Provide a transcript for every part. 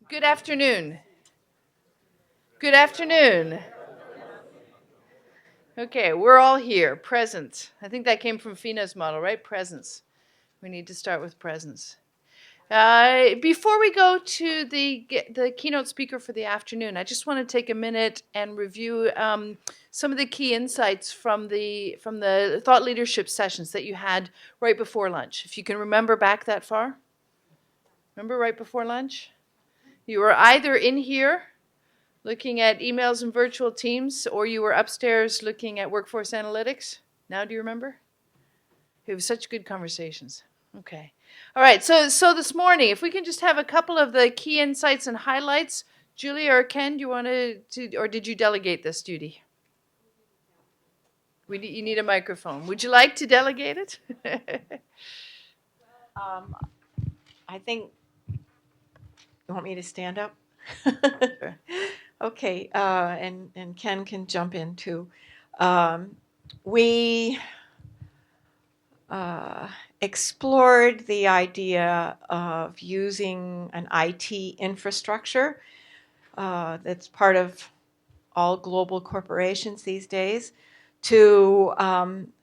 Good afternoon. Good afternoon. Okay, we're all here, present. I think that came from Fina's model, right? Presence. We need to start with presence. Before we go to the keynote speaker for the afternoon, I just want to take a minute and review some of the key insights from the thought leadership sessions that you had right before lunch. If you can remember back that far, remember right before lunch, you were either in here looking at emails and virtual teams, or you were upstairs looking at workforce analytics. Now, do you remember? It was such good conversations. Okay. All right. So this morning, if we can just have a couple of the key insights and highlights. Julia or Ken, do you want to or did you delegate this duty? You need a microphone. Would you like to delegate it? I think, you want me to stand up? Sure. Okay, and Ken can jump in too. We explored the idea of using an IT infrastructure that's part of all global corporations these days to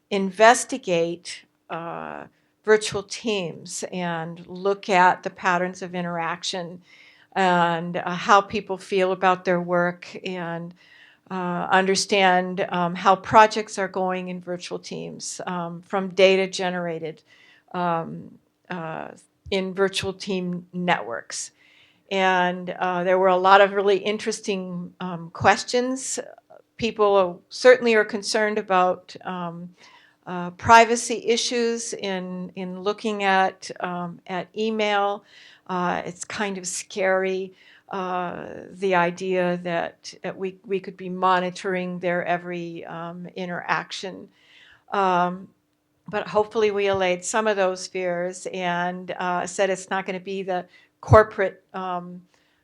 investigate virtual teams and look at the patterns of interaction and how people feel about their work and understand how projects are going in virtual teams from data generated in virtual team networks. And there were a lot of really interesting questions. People certainly are concerned about privacy issues in looking at email. It's kind of scary, the idea that we could be monitoring their every interaction. But hopefully we allayed some of those fears and said it's not going to be the corporate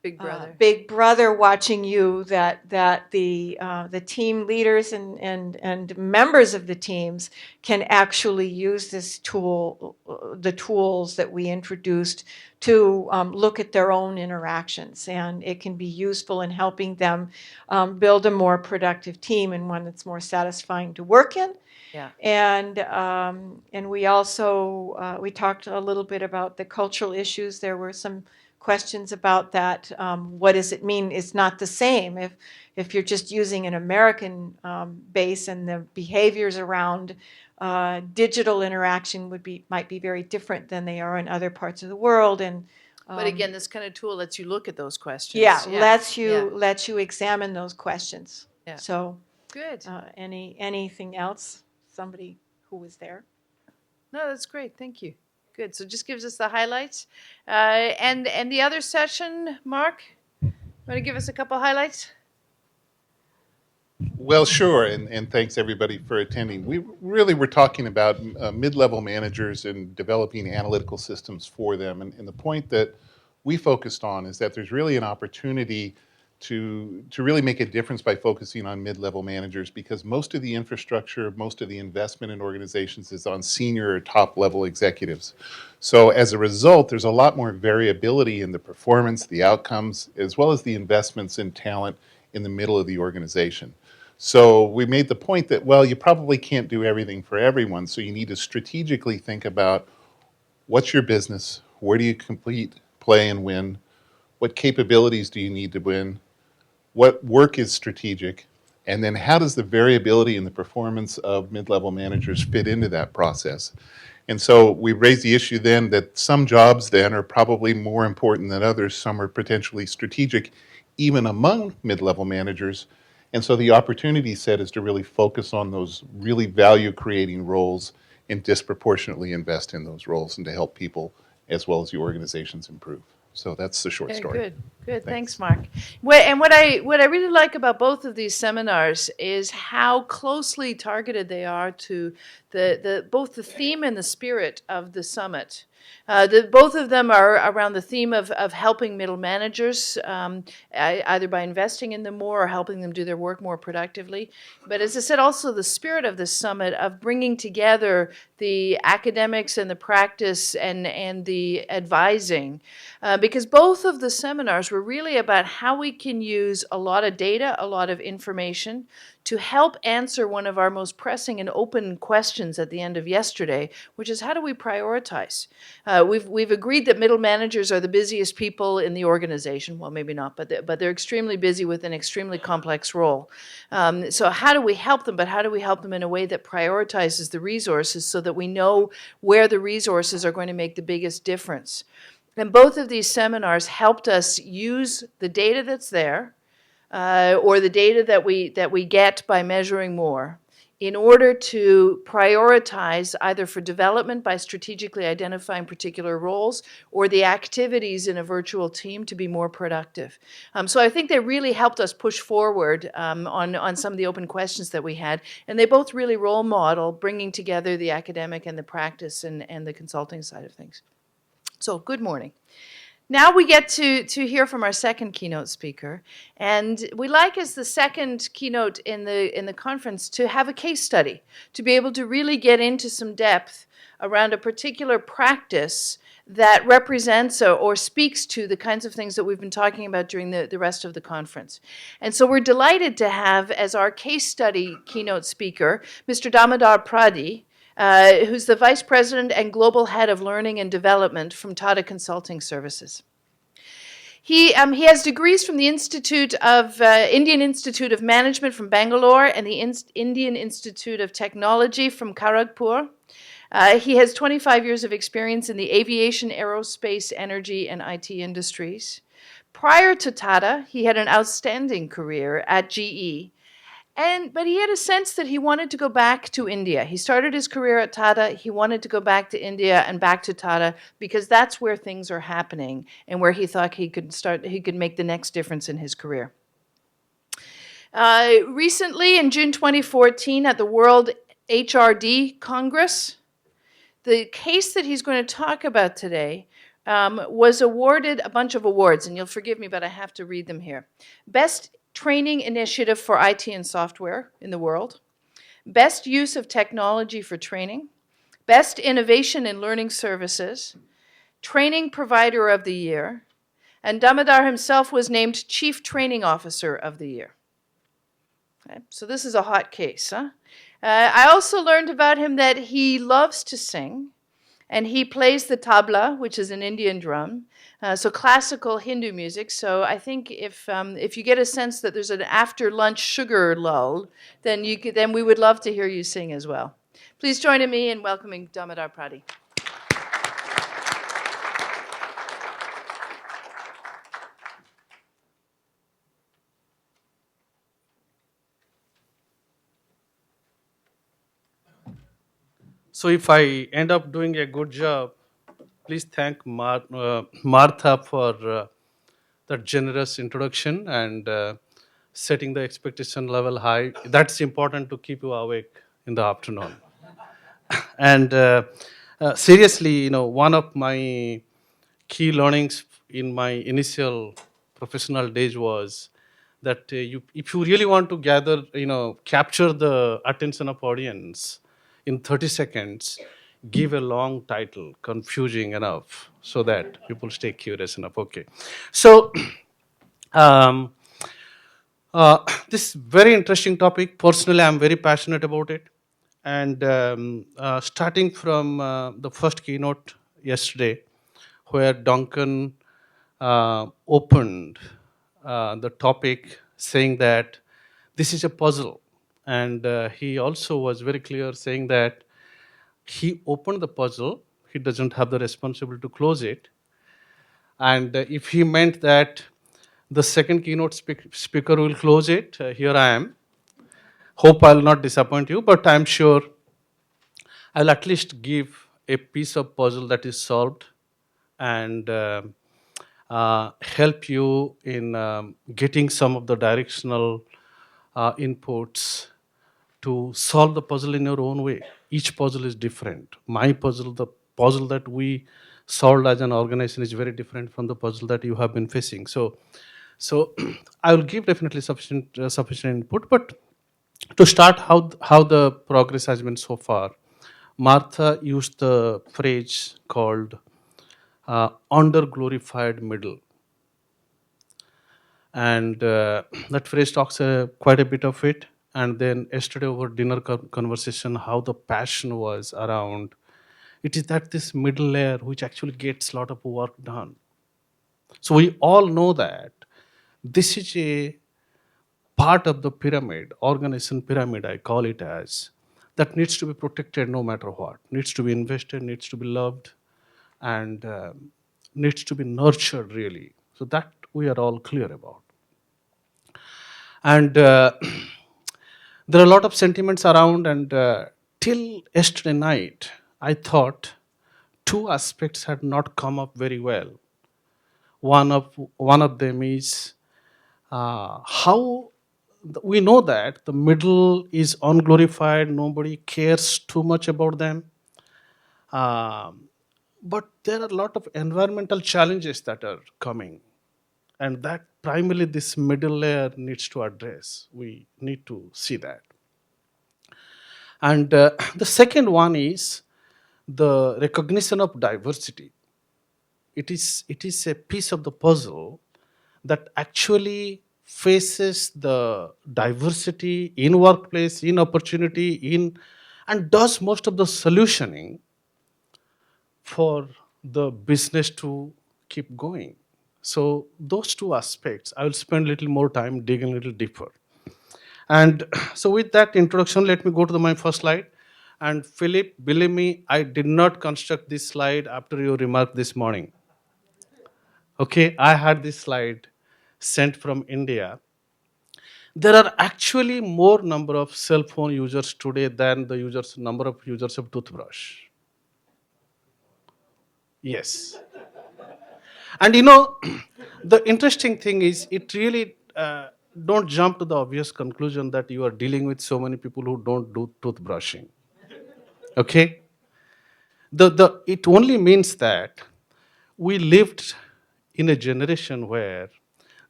Big brother. watching you, that the team leaders and members of the teams can actually use this tool, the tools that we introduced, to look at their own interactions, and it can be useful in helping them build a more productive team and one that's more satisfying to work in. Yeah. And we also we talked a little bit about the cultural issues. There were some questions about that. What does it mean? It's not the same if you're just using an American base, and the behaviors around digital interaction might be very different than they are in other parts of the world. And But again, this kind of tool lets you look at those questions. yeah, lets you examine those questions. Yeah. So Good. anything else? Somebody who was there? No, that's great. Thank you. Good. So just gives us the highlights. And the other session, Mark, want to give us a couple highlights? Well, sure, and thanks everybody for attending. We really were talking about mid-level managers and developing analytical systems for them. And the point that we focused on is that there's really an opportunity to really make a difference by focusing on mid-level managers, because most of the infrastructure, most of the investment in organizations is on senior or top-level executives. So as a result, there's a lot more variability in the performance, the outcomes, as well as the investments in talent in the middle of the organization. So we made the point that, well, you probably can't do everything for everyone, so you need to strategically think about what's your business, where do you compete, play, and win, what capabilities do you need to win, what work is strategic, and then how does the variability in the performance of mid-level managers fit into that process. And so we raised the issue then that some jobs then are probably more important than others, some are potentially strategic, even among mid-level managers. And so the opportunity set is to really focus on those really value-creating roles and disproportionately invest in those roles, and to help people as well as the organizations improve. So that's the short story. Good. Thanks, Mark. And what I really like about both of these seminars is how closely targeted they are to both the theme and the spirit of the summit. Both of them are around the theme of helping middle managers, either by investing in them more or helping them do their work more productively. But as I said, also the spirit of this summit of bringing together the academics and the practice and the advising, because both of the seminars were really about how we can use a lot of data, a lot of information to help answer one of our most pressing and open questions at the end of yesterday, which is how do we prioritize? We've agreed that middle managers are the busiest people in the organization. Well, maybe not, but they're extremely busy with an extremely complex role. So how do we help them? But how do we help them in a way that prioritizes the resources so that we know where the resources are going to make the biggest difference? And both of these seminars helped us use the data that's there, or the data that we get by measuring more, in order to prioritize either for development by strategically identifying particular roles or the activities in a virtual team to be more productive. So I think they really helped us push forward on some of the open questions that we had, and they both really role model bringing together the academic and the practice and the consulting side of things. So good morning. Now we get to hear from our second keynote speaker, and we like as the second keynote in the conference to have a case study, to be able to really get into some depth around a particular practice that represents or speaks to the kinds of things that we've been talking about during the rest of the conference. And so we're delighted to have as our case study keynote speaker, Mr. Damodhar Padhi, who's the Vice President and Global Head of Learning and Development from Tata Consulting Services. He has degrees from the Indian Institute of Management from Bangalore and the Indian Institute of Technology from Kharagpur. He has 25 years of experience in the aviation, aerospace, energy, and IT industries. Prior to Tata, he had an outstanding career at GE. But he had a sense that he wanted to go back to India. He started his career at Tata. He wanted to go back to India and back to Tata because that's where things are happening and where he thought he could make the next difference in his career. Recently, in June 2014, at the World HRD Congress, the case that he's going to talk about today was awarded a bunch of awards, and you'll forgive me, but I have to read them here. Best Training Initiative for IT and Software in the world, Best Use of Technology for Training, Best Innovation in Learning Services, Training Provider of the Year, and Damodhar himself was named Chief Training Officer of the Year. Okay, so this is a hot case, huh? I also learned about him that he loves to sing, and he plays the tabla, which is an Indian drum, so classical Hindu music. So I think if you get a sense that there's an after-lunch sugar lull, then we would love to hear you sing as well. Please join me in welcoming Damodhar Padhi. So if I end up doing a good job, please thank Martha for that generous introduction and setting the expectation level high. That's important to keep you awake in the afternoon. And seriously, one of my key learnings in my initial professional days was that if you really want to capture the attention of audience in 30 seconds, give a long title, confusing enough, so that people stay curious enough. Okay. So, this is very interesting topic. Personally, I'm very passionate about it. And starting from the first keynote yesterday, where Duncan opened the topic saying that this is a puzzle. And he also was very clear saying that he opened the puzzle, he doesn't have the responsibility to close it. And if he meant that the second keynote speaker will close it, here I am. Hope I'll not disappoint you, but I'm sure I'll at least give a piece of puzzle that is solved and help you in getting some of the directional inputs to solve the puzzle in your own way. Each puzzle is different. My puzzle, the puzzle that we solved as an organization is very different from the puzzle that you have been facing. So I will give definitely sufficient input, but to start, how the progress has been so far. Martha used the phrase called under glorified middle, and that phrase talks quite a bit of it. And then yesterday over dinner conversation, how the passion was around it is that this middle layer which actually gets a lot of work done. So we all know that this is a part of the pyramid, organization pyramid, I call it as, that needs to be protected no matter what, needs to be invested, needs to be loved, and needs to be nurtured really. So that we are all clear about. And there are a lot of sentiments around, and till yesterday night, I thought two aspects had not come up very well. One of them is how we know that the middle is unglorified, nobody cares too much about them. Um, but there are a lot of environmental challenges that are coming, and that primarily this middle layer needs to address. We need to see that. And the second one is the recognition of diversity. It is a piece of the puzzle that actually faces the diversity in workplace, in opportunity, in and does most of the solutioning for the business to keep going. So those two aspects, I will spend a little more time digging a little deeper. And so with that introduction, let me go to my first slide. And Philip, believe me, I did not construct this slide after your remark this morning. Okay, I had this slide sent from India. There are actually more number of cell phone users today than the number of users of toothbrush. Yes. And the interesting thing is, it really don't jump to the obvious conclusion that you are dealing with so many people who don't do toothbrushing. Okay? It only means that we lived in a generation where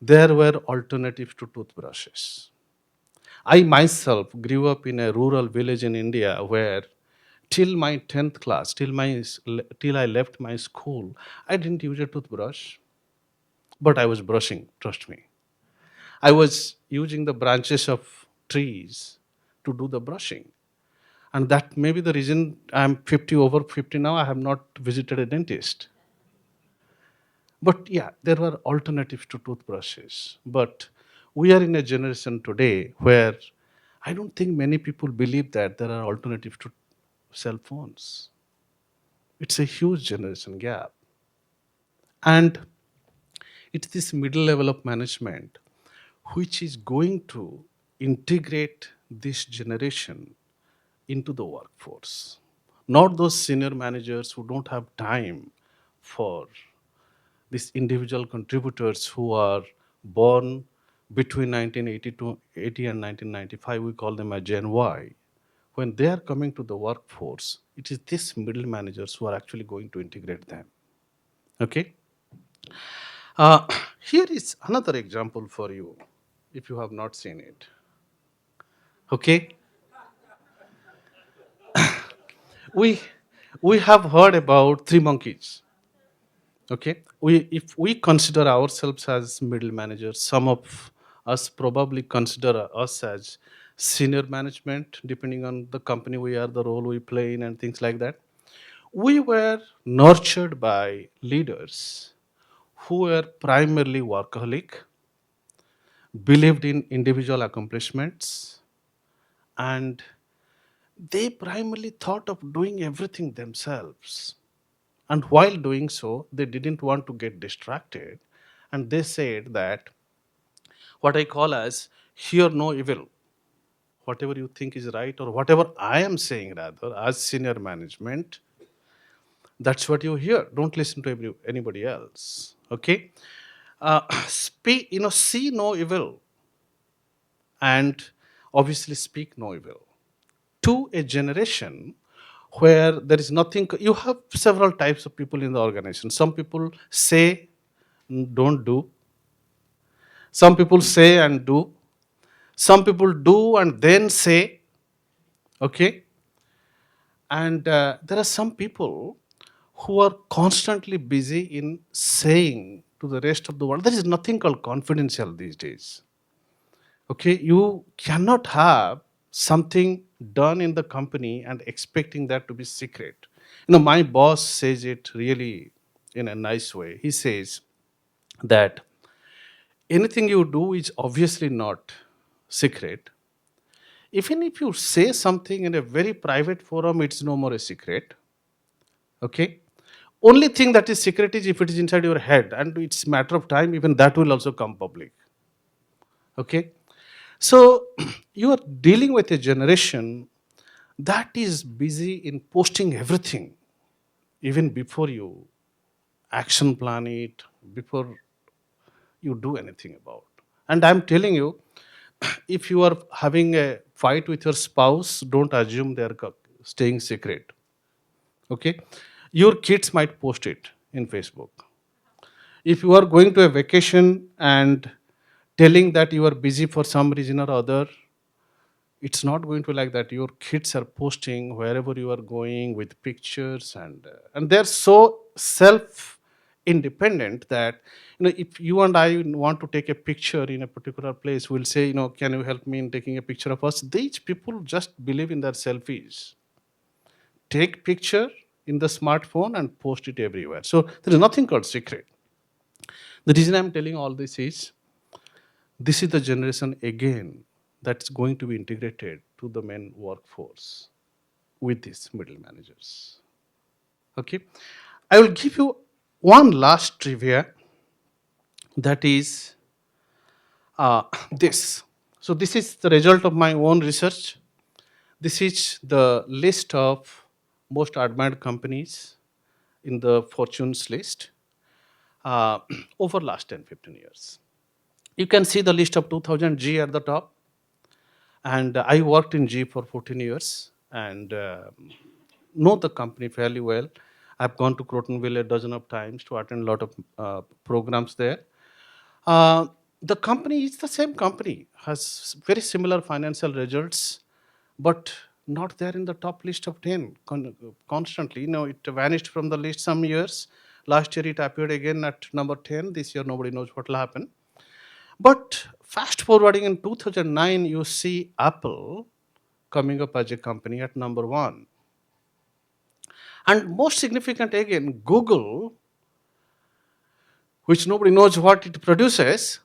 there were alternatives to toothbrushes. I myself grew up in a rural village in India where till my 10th class, till I left my school, I didn't use a toothbrush, but I was brushing, trust me. I was using the branches of trees to do the brushing. And that may be the reason I'm 50 over 50 now, I have not visited a dentist. But yeah, there were alternatives to toothbrushes. But we are in a generation today where I don't think many people believe that there are alternatives to cell phones. It's a huge generation gap. And it's this middle level of management which is going to integrate this generation into the workforce. Not those senior managers who don't have time for these individual contributors who are born between 1980 to 80 and 1995, we call them a Gen Y. When they are coming to the workforce, it is these middle managers who are actually going to integrate them. Okay? Uh, Here is another example for you, if you have not seen it. Okay? We, we have heard about three monkeys. Okay, if we consider ourselves as middle managers, some of us probably consider us as senior management, depending on the company we are, the role we play in, and things like that. We were nurtured by leaders who were primarily workaholic, believed in individual accomplishments, and they primarily thought of doing everything themselves. And while doing so, they didn't want to get distracted. And they said that what I call as hear no evil. Whatever you think is right, or whatever I am saying, rather, as senior management, that's what you hear. Don't listen to anybody else. Okay? See no evil, and obviously speak no evil. To a generation where there is nothing. You have several types of people in the organization. Some people say, don't do. Some people say and do. Some people do and then say, okay? And there are some people who are constantly busy in saying to the rest of the world. There is nothing called confidential these days. Okay, you cannot have something done in the company and expecting that to be secret. My boss says it really in a nice way. He says that anything you do is obviously not secret. Even if you say something in a very private forum, it's no more a secret. Okay, only thing that is secret is if it is inside your head, and it's matter of time, even that will also come public. Okay, so you are dealing with a generation that is busy in posting everything, even before you action plan it, before you do anything about. And I'm telling you, if you are having a fight with your spouse, don't assume they are staying secret. Okay, your kids might post it in Facebook. If you are going to a vacation and telling that you are busy for some reason or other, it's not going to like that. Your kids are posting wherever you are going with pictures, and they're so self independent that if you and I want to take a picture in a particular place, we'll say, can you help me in taking a picture of us? These people just believe in their selfies. Take picture in the smartphone and post it everywhere. So there is nothing called secret. The reason I'm telling all this is, this is the generation again that's going to be integrated to the main workforce with these middle managers. Okay, I will give you one last trivia, that is this. So this is the result of my own research. This is the list of most admired companies in the Fortune's list uh, over last 10-15 years. You can see the list of 2000 G at the top. And I worked in G for 14 years and know the company fairly well. I've gone to Crotonville a dozen of times to attend a lot of programs there. Uh, the company is the same company, has very similar financial results, but not there in the top list of 10 constantly. It vanished from the list some years. Last year it appeared again at number 10. This year nobody knows what will happen. But fast forwarding in 2009, you see Apple coming up as a company at number 1. And most significant again, Google, which nobody knows what it produces,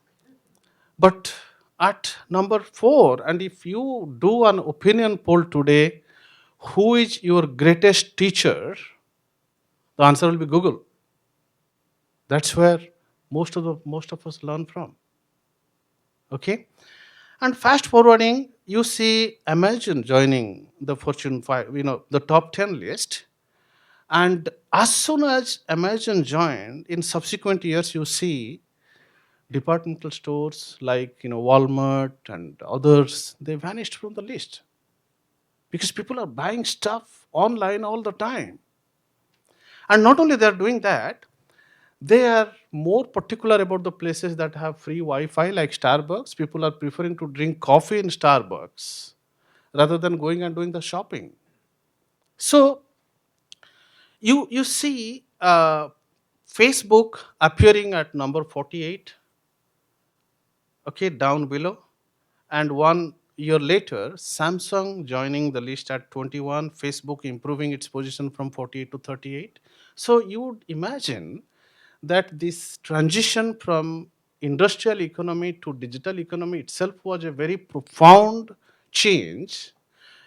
but at number 4. And if you do an opinion poll today, who is your greatest teacher? The answer will be Google. That's where most of us learn from. Okay? And fast forwarding, you see Amazon joining the Fortune 5, the top 10 list. And as soon as Amazon joined, in subsequent years, you see departmental stores like Walmart and others, they vanished from the list. Because people are buying stuff online all the time. And not only they're doing that, they are more particular about the places that have free Wi-Fi, like Starbucks. People are preferring to drink coffee in Starbucks rather than going and doing the shopping. So you see Facebook appearing at number 48, okay, down below, and 1 year later, Samsung joining the list at 21, Facebook improving its position from 48 to 38. So you would imagine that this transition from industrial economy to digital economy itself was a very profound change.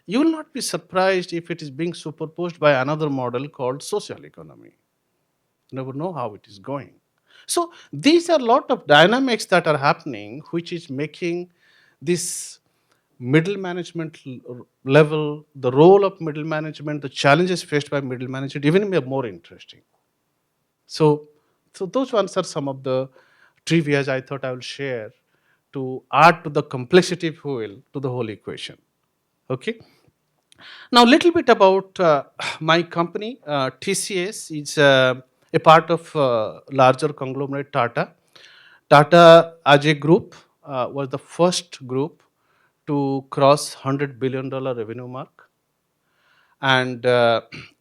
You will not be surprised if it is being superposed by another model called social economy. You never know how it is going. So these are a lot of dynamics that are happening, which is making this middle management level, the role of middle management, the challenges faced by middle management, even more interesting. So those ones are some of the trivias I thought I will share to add to the complexity, if you will, to the whole equation. Okay. Now, a little bit about my company. TCS is a part of larger conglomerate Tata. Tata as a group was the first group to cross $100 billion revenue mark, and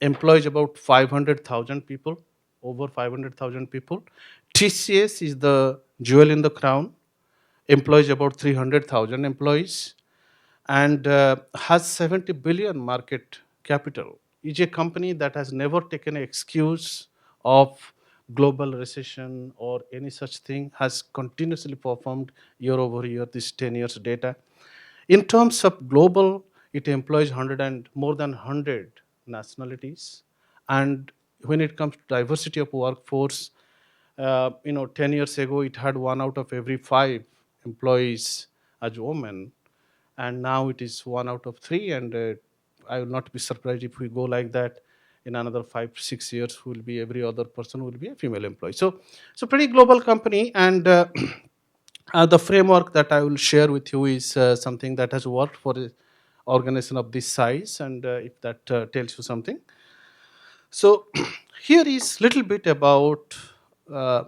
employs about 500,000 people, over 500,000 people. TCS is the jewel in the crown, employs about 300,000 employees, and has 70 billion market capital. Is a company that has never taken an excuse of global recession or any such thing, has continuously performed year over year, this 10 years data. In terms of global, it employs 100 and more than 100 nationalities. And when it comes to diversity of workforce, 10 years ago, it had 1 out of every 5 employees as women, and now it is 1 out of 3. And I will not be surprised if we go like that. In another 5 6 years, will be every other person will be a female employee. So pretty global company, and the framework that I will share with you is something that has worked for an organization of this size, and if that tells you something. So here is little bit about uh,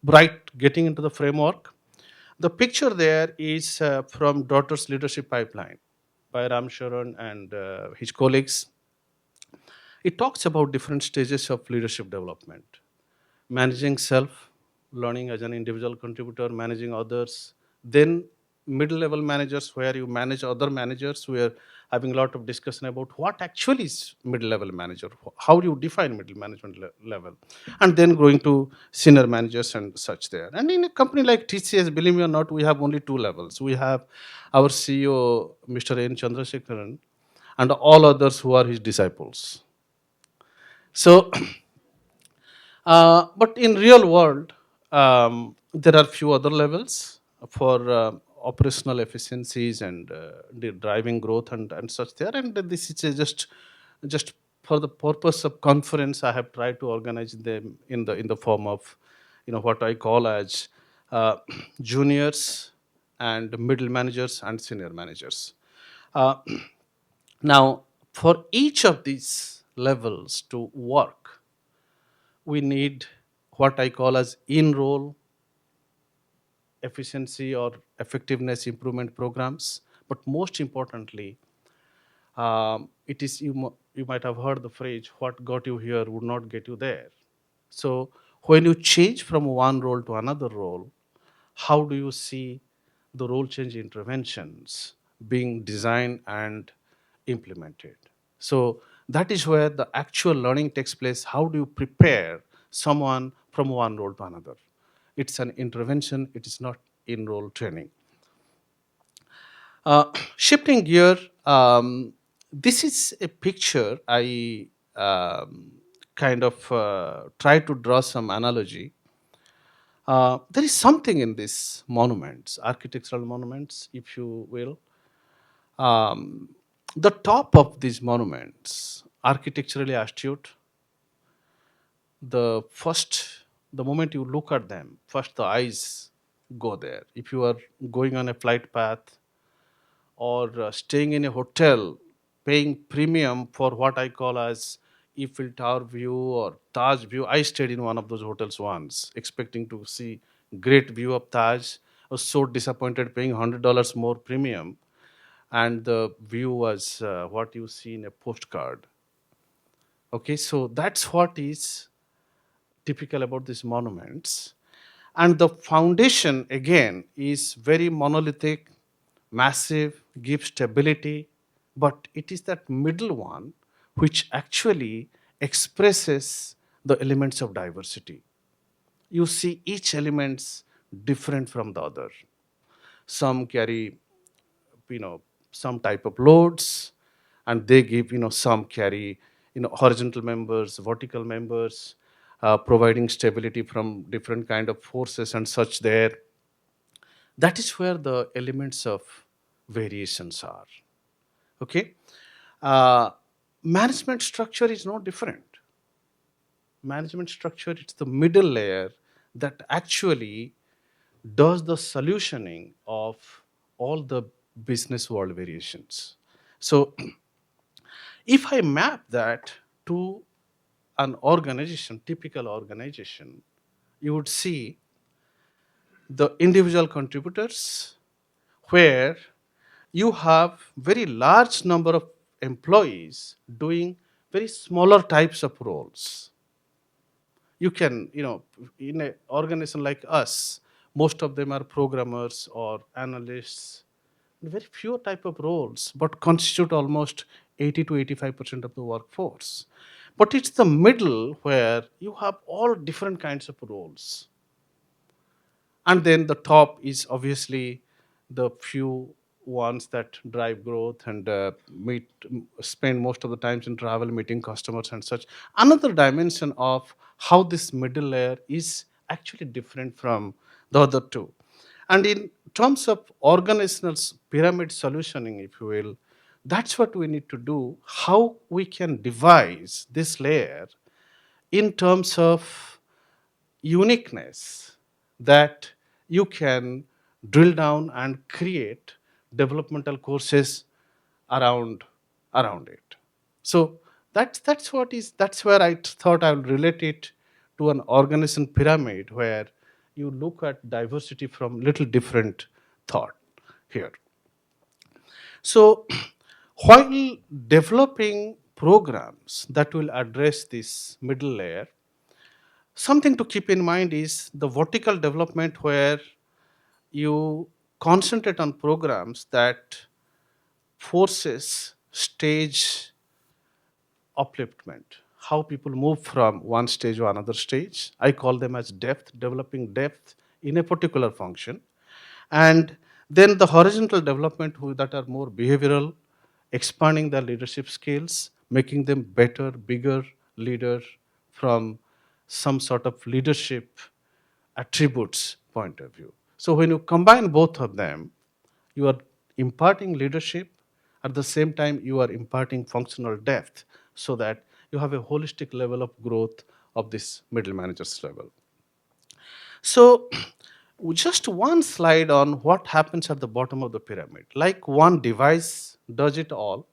Bright getting into the framework. The picture there is from Daughter's Leadership Pipeline by Ram Sharan and his colleagues. It talks about different stages of leadership development: managing self, learning as an individual contributor, managing others, then middle level managers, where you manage other managers. We are having a lot of discussion about what actually is middle level manager, how do you define middle management level, and then going to senior managers and such there. And in a company like TCS, believe me or not, we have only 2 levels. We have our CEO, Mr. N. Chandrasekharan, and all others who are his disciples. So but in real world, there are few other levels for operational efficiencies and the driving growth and such there. And this is just for the purpose of conference, I have tried to organize them in the form of what I call as uh, juniors and middle managers and senior managers. Uh, Now, for each of these levels to work, we need what I call as in-role efficiency or effectiveness improvement programs. But most importantly, it is you might have heard the phrase, "What got you here would not get you there." So when you change from one role to another role, how do you see the role change interventions being designed and implemented? So that is where the actual learning takes place. How do you prepare someone from one role to another? It's an intervention, it is not in role training. Shifting gear, this is a picture I kind of try to draw some analogy. There is something in these monuments, architectural monuments, if you will. Um, the top of these monuments, architecturally astute, the moment you look at them, first the eyes go there. If you are going on a flight path or staying in a hotel, paying premium for what I call as Eiffel Tower view or Taj view. I stayed in one of those hotels once, expecting to see great view of Taj. I was so disappointed paying $100 more premium, and the view was what you see in a postcard. Okay, so that's what is typical about these monuments. And the foundation, again, is very monolithic, massive, gives stability, but it is that middle one which actually expresses the elements of diversity. You see each elements different from the other. Some carry, you know, some type of loads, and they give, some carry, horizontal members, vertical members, providing stability from different kind of forces and such there. That is where the elements of variations are. Okay. uh, Management structure is no different. Management structure, it's the middle layer that actually does the solutioning of all the business world variations. So If I map that to an organization, typical organization, you would see the individual contributors where you have very large number of employees doing very smaller types of roles. You can, in an organization like us, most of them are programmers or analysts, very few type of roles, but constitute almost 80 to 85% of the workforce. But it's the middle where you have all different kinds of roles. And then the top is obviously the few ones that drive growth and spend most of the times in travel meeting customers and such. Another dimension of how this middle layer is actually different from the other two. And in terms of organizational pyramid solutioning, if you will, that's what we need to do, how we can devise this layer in terms of uniqueness that you can drill down and create developmental courses around it. So that's where I thought I would relate it to an organization pyramid where you look at diversity from little different thought here. So while developing programs that will address this middle layer, something to keep in mind is the vertical development where you concentrate on programs that forces stage upliftment, how people move from one stage to another stage. I call them as depth, developing depth in a particular function. And then the horizontal development that are more behavioral, expanding their leadership skills, making them better, bigger leader from some sort of leadership attributes point of view. So when you combine both of them, you are imparting leadership, at the same time you are imparting functional depth, so that you have a holistic level of growth of this middle managers level. So just one slide on what happens at the bottom of the pyramid. Like one device does it all,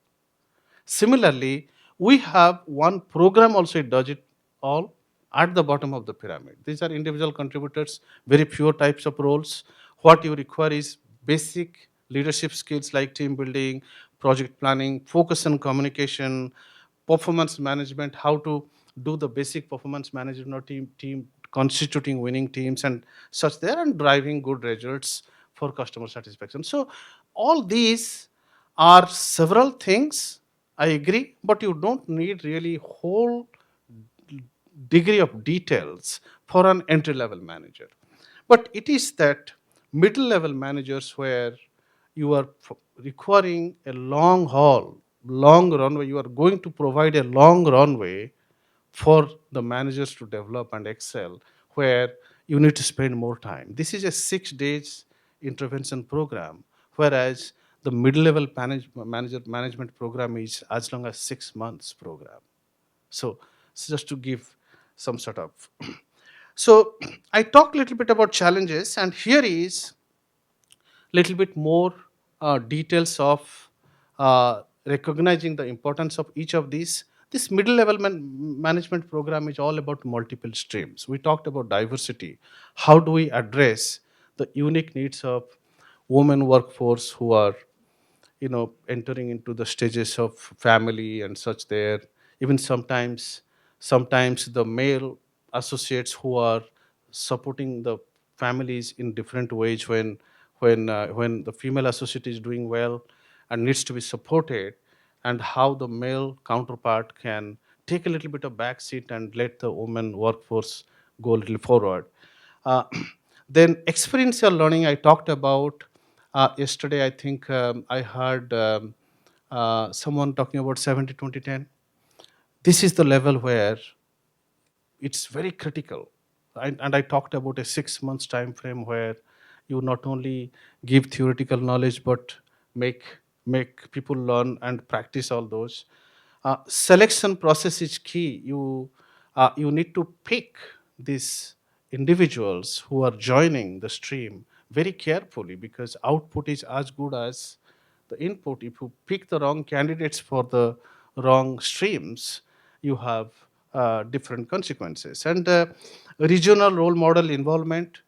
similarly we have one program also does it all at the bottom of the pyramid. These are individual contributors, very few types of roles. What you require is basic leadership skills like team building, project planning, focus on communication, performance management, how to do the basic performance management of team constituting winning teams and such there, and driving good results for customer satisfaction. So all these are several things, I agree, but you don't need really whole degree of details for an entry level manager. But it is that middle level managers where you are requiring a long haul, long runway, you are going to provide a long runway for the managers to develop and excel, where you need to spend more time. This is a 6 days intervention program, whereas the middle level manager management program is as long as 6 months program. So just to give some sort of so I talked a little bit about challenges, and here is little bit more details of recognizing the importance of each of these. This middle level management program is all about multiple streams. We talked about diversity. How do we address the unique needs of women workforce who are entering into the stages of family and such there, even sometimes the male associates who are supporting the families in different ways when the female associate is doing well and needs to be supported, and how the male counterpart can take a little bit of back seat and let the woman workforce go a little forward. uh, then experiential learning I talked about yesterday. I think I heard someone talking about 70-20-10. This is the level where it's very critical. And I talked about a 6 months time frame where you not only give theoretical knowledge but make people learn and practice all those. Selection process is key. You need to pick these individuals who are joining the stream very carefully, because output is as good as the input. If you pick the wrong candidates for the wrong streams, you have different consequences. And regional role model involvement,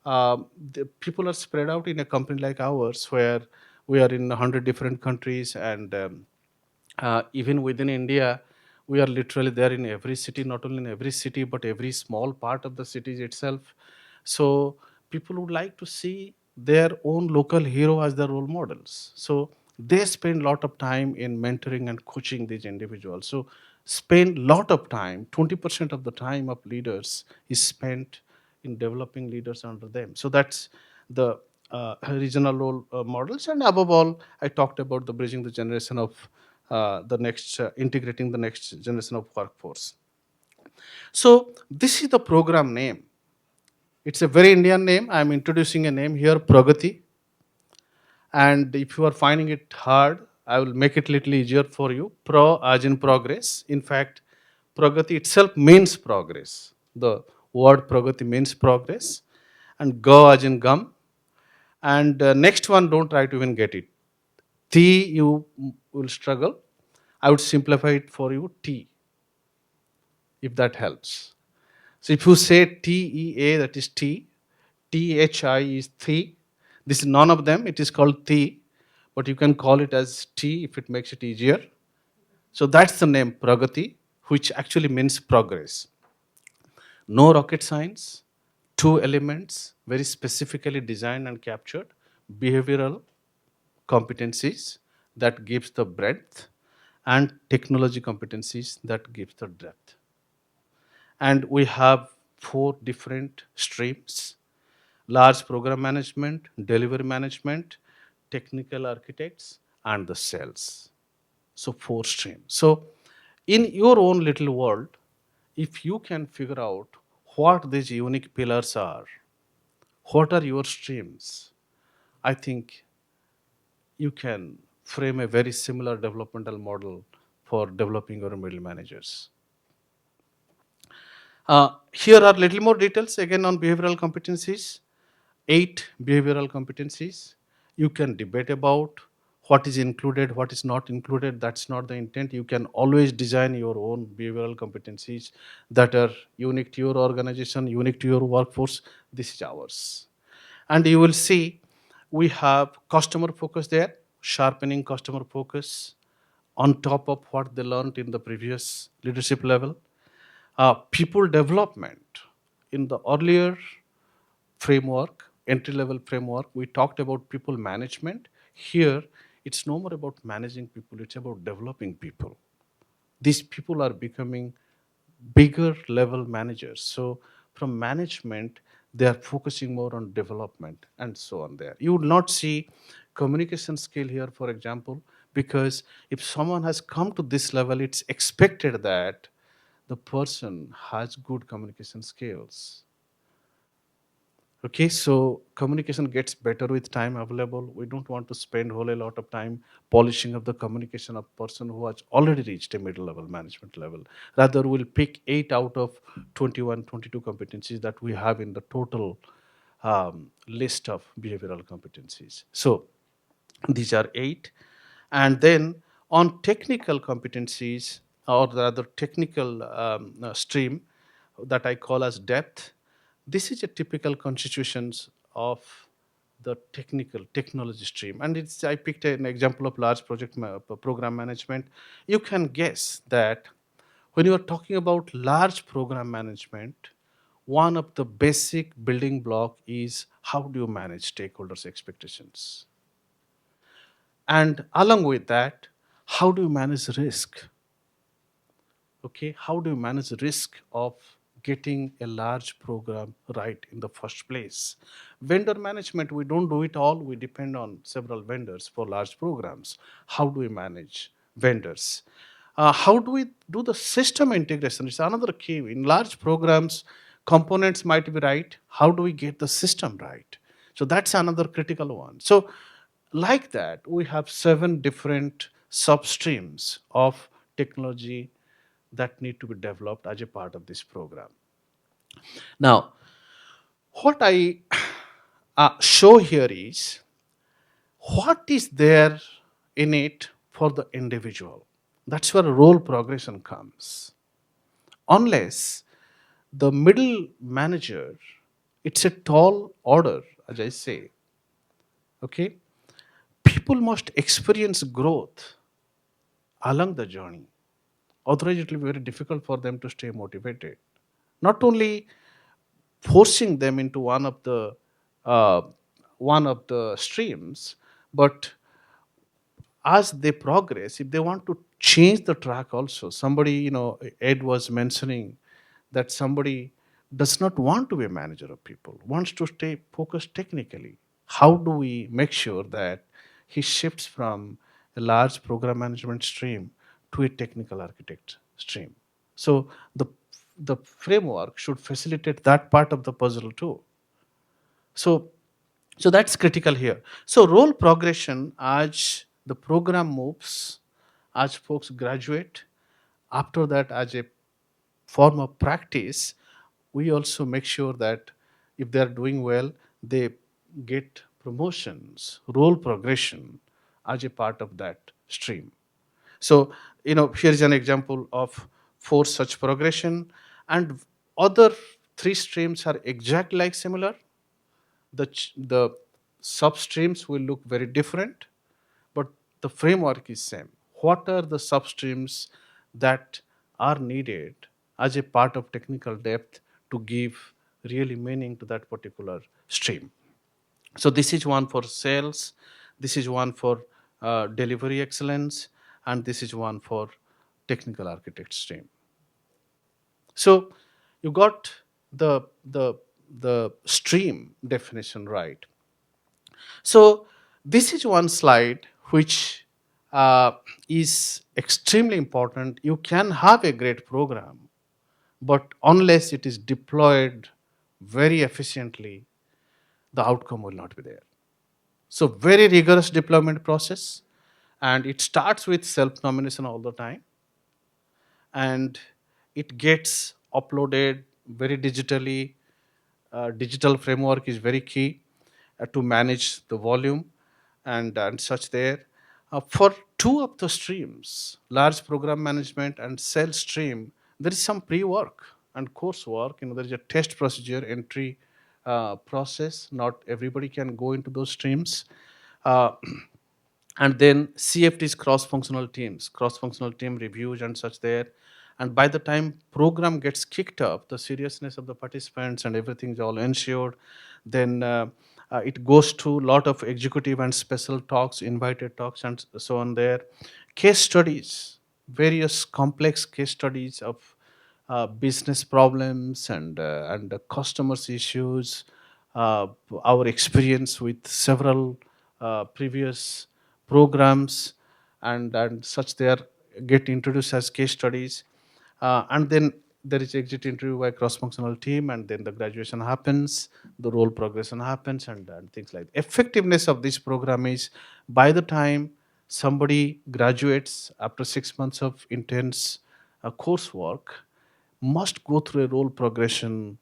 the people are spread out in a company like ours where we are in 100 different countries, and even within India, we are literally there in every city, not only in every city, but every small part of the cities itself. So people would like to see their own local hero as their role models. So they spend a lot of time in mentoring and coaching these individuals. So spend lot of time, 20% of the time of leaders is spent in developing leaders under them. So that's the regional role models. And above all, I talked about the bridging the generation of the next, integrating the next generation of workforce. So this is the program name. It's a very Indian name. I'm introducing a name here, Pragati. And if you are finding it hard, I will make it a little easier for you. Pro as in progress. In fact, Pragati itself means progress. The word Pragati means progress. And Go as in gum. And next one, don't try to even get it. T, you will struggle. I would simplify it for you, T, if that helps. So if you say TEA, that is T, THI is Thi. This is none of them, it is called Thi, but you can call it as T if it makes it easier. So that's the name Pragati, which actually means progress. No rocket science, two elements, very specifically designed and captured: behavioral competencies that gives the breadth, and technology competencies that gives the depth. And we have four different streams: large program management, delivery management, technical architects, and the sales. So, four streams. So, in your own little world, if you can figure out what these unique pillars are, what are your streams, I think you can frame a very similar developmental model for developing your middle managers. Here are little more details again on behavioral competencies. 8 behavioral competencies. You can debate about what is included, what is not included. That's not the intent. You can always design your own behavioral competencies that are unique to your organization, unique to your workforce. This is ours. And you will see we have customer focus there, sharpening customer focus on top of what they learned in the previous leadership level. People development. In the earlier framework, entry level framework, we talked about people management. Here, it's no more about managing people, it's about developing people. These people are becoming bigger level managers. So, from management, they are focusing more on development and so on there. You would not see communication skill here, for example, because if someone has come to this level, it's expected that the person has good communication skills. Okay, so communication gets better with time available. We don't want to spend whole a lot of time polishing up the communication of person who has already reached a middle level, management level. Rather, we'll pick 8 out of 21, 22 competencies that we have in the total list of behavioral competencies. So these are 8. And then on technical competencies, or rather technical stream that I call as depth, this is a typical constitutions of the technical technology stream. And it's, I picked an example of large program management. You can guess that when you are talking about large program management, one of the basic building block is how do you manage stakeholders' expectations? And along with that, how do you manage risk? Okay, how do you manage risk of getting a large program right in the first place? Vendor management, we don't do it all. We depend on several vendors for large programs. How do we manage vendors? How do we do the system integration? It's another key. In large programs, components might be right. How do we get the system right? So that's another critical one. So like that, we have 7 different substreams of technology that need to be developed as a part of this program. Now, what I show here is what is there in it for the individual. That's where role progression comes. Unless the middle manager, it's a tall order, as I say. Okay? People must experience growth along the journey. Otherwise, it will be very difficult for them to stay motivated. Not only forcing them into uh, one of the streams, but as they progress, if they want to change the track also, somebody, Ed was mentioning that somebody does not want to be a manager of people, wants to stay focused technically. How do we make sure that he shifts from a large program management stream to a technical architect stream? So the framework should facilitate that part of the puzzle too. So so that's critical here. So role progression, as the program moves, as folks graduate, after that, as a form of practice, we also make sure that if they are doing well, they get promotions, role progression as a part of that stream. So, here is an example of 4 such progression, and other 3 streams are exact like similar. The substreams will look very different, but the framework is same. What are the substreams that are needed as a part of technical depth to give really meaning to that particular stream? So this is one for sales, this is one for delivery excellence, and this is one for technical architect stream. So you got the the the stream definition right. So this is one slide which uh, is extremely important. You can have a great program, but unless it is deployed very efficiently, the outcome will not be there. So very rigorous deployment process, and it starts with self-nomination all the time, and it gets uploaded very digitally. Digital framework is very key to manage the volume and such there. For 2 of the streams, large program management and sales stream, there is some pre-work and coursework. There is a test procedure, entry process. Not everybody can go into those streams. Uh, and then CFTs, cross-functional team reviews and such there. And by the time program gets kicked up, the seriousness of the participants and everything is all ensured. Then it goes to a lot of executive and special talks, invited talks, and so on there. Case studies, various complex case studies of business problems and the customers' issues, our experience with several previous programs and such there get introduced as case studies. And then there is exit interview by cross-functional team, and then the graduation happens, the role progression happens, and things like that. Effectiveness of this program is, by the time somebody graduates after 6 months of intense coursework, must go through a role progression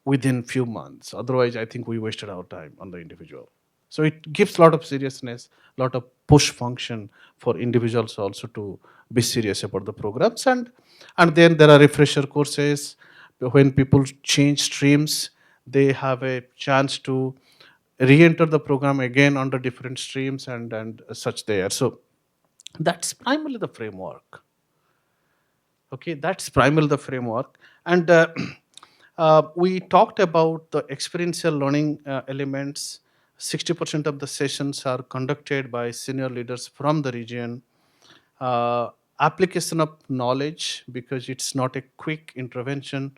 within few months. Otherwise, I think we wasted our time on the individual. So it gives a lot of seriousness, a lot of push function for individuals also to be serious about the programs. And then there are refresher courses. When people change streams, they have a chance to re-enter the program again under different streams and such there. So that's primarily the framework. Okay, that's primarily the framework. And we talked about the experiential learning elements. 60% of the sessions are conducted by senior leaders from the region. Application of knowledge, because it's not a quick intervention.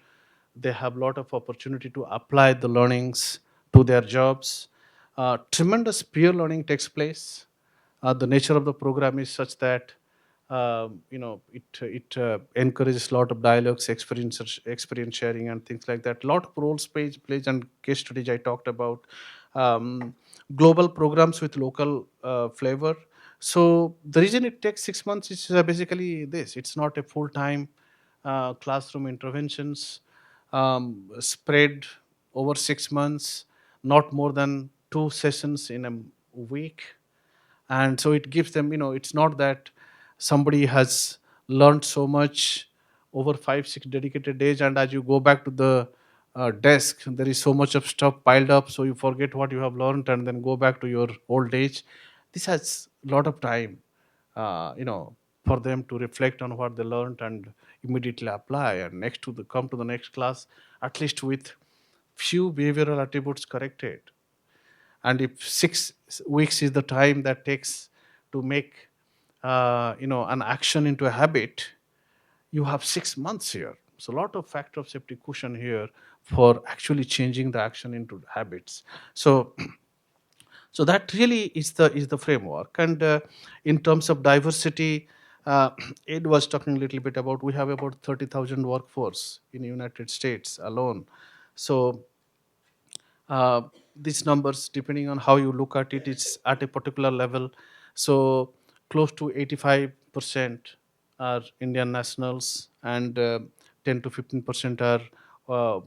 They have a lot of opportunity to apply the learnings to their jobs. Tremendous peer learning takes place. The nature of the program is such that it encourages a lot of dialogues, experience sharing, and things like that. A lot of roles plays and case studies I talked about. Um, Global programs with local flavor. So the reason it takes 6 months is basically this: it's not a full-time classroom interventions spread over 6 months, not more than 2 sessions in a week. And so it gives them, it's not that somebody has learned so much over 5 6 dedicated days, and as you go back to the desk, there is so much of stuff piled up, so you forget what you have learned and then go back to your old age. This has a lot of time, you know, for them to reflect on what they learned and immediately apply, and next to the come to the next class at least with few behavioral attributes corrected. And if 6 weeks is the time that takes to make an action into a habit, you have 6 months here. So a lot of factor of safety cushion here for actually changing the action into habits. So so that really is the framework. And in terms of diversity, uh, Ed was talking a little bit about, we have about 30,000 workforce in the United States alone. So uh, these numbers, depending on how you look at it, it's at a particular level. So close to 85% are Indian nationals, and 10 to 15% are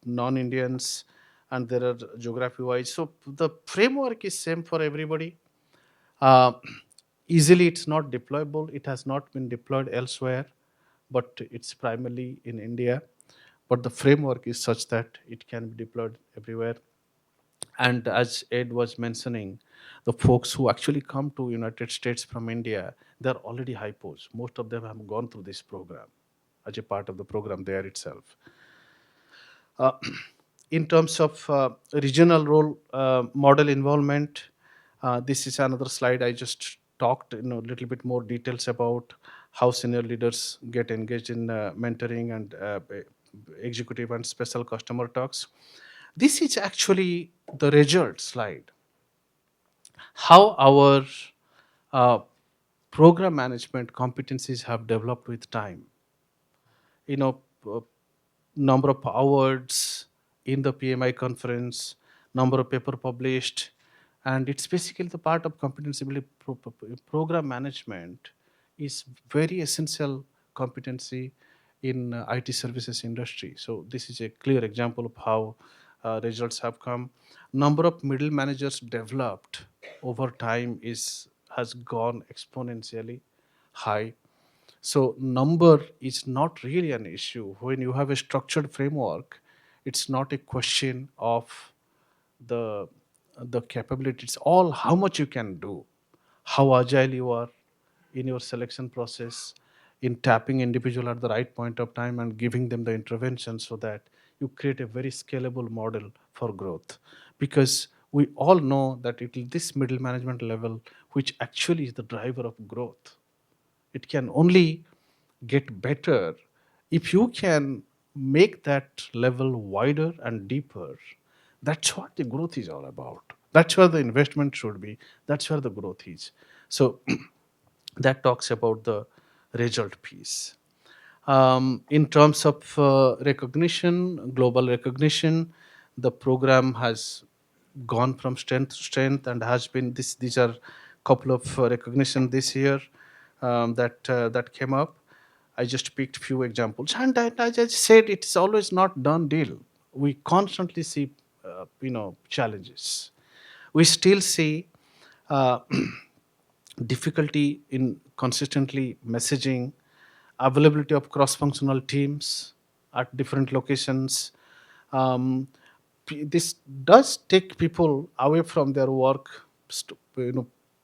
non-Indians, and there are geography wise. So the framework is same for everybody. uh, Easily it's not deployable, it has not been deployed elsewhere, but it's primarily in India. But the framework is such that it can be deployed everywhere. And as Ed was mentioning, the folks who actually come to United States from India, they're already hypos. Most of them have gone through this program as a part of the program there itself. uh, in terms of regional role model involvement, this is another slide. I just talked a little bit more details about how senior leaders get engaged in mentoring and executive and special customer talks. This is actually the result slide. How our uh, program management competencies have developed with time. You know, uh, number of awards in the PMI conference, number of paper published, and it's basically the part of competency building. Program management is very essential competency in IT services industry. So this is a clear example of how results have come. Number of middle managers developed over time is has gone exponentially high. So number is not really an issue. When you have a structured framework, it's not a question of the the capability. It's all how much you can do, how agile you are in your selection process, in tapping individual at the right point of time and giving them the intervention, so that you create a very scalable model for growth. Because we all know that it is this middle management level which actually is the driver of growth. It can only get better if you can make that level wider and deeper. That's what the growth is all about. That's where the investment should be. That's where the growth is. So that talks about the result piece. In terms of recognition, global recognition, the program has gone from strength to strength and has been this. These are couple of recognition this year that came up. I just picked few examples, and I just said it's always not done deal. We constantly see, challenges. We still see uh, difficulty in consistently messaging, availability of cross-functional teams at different locations. This does take people away from their work.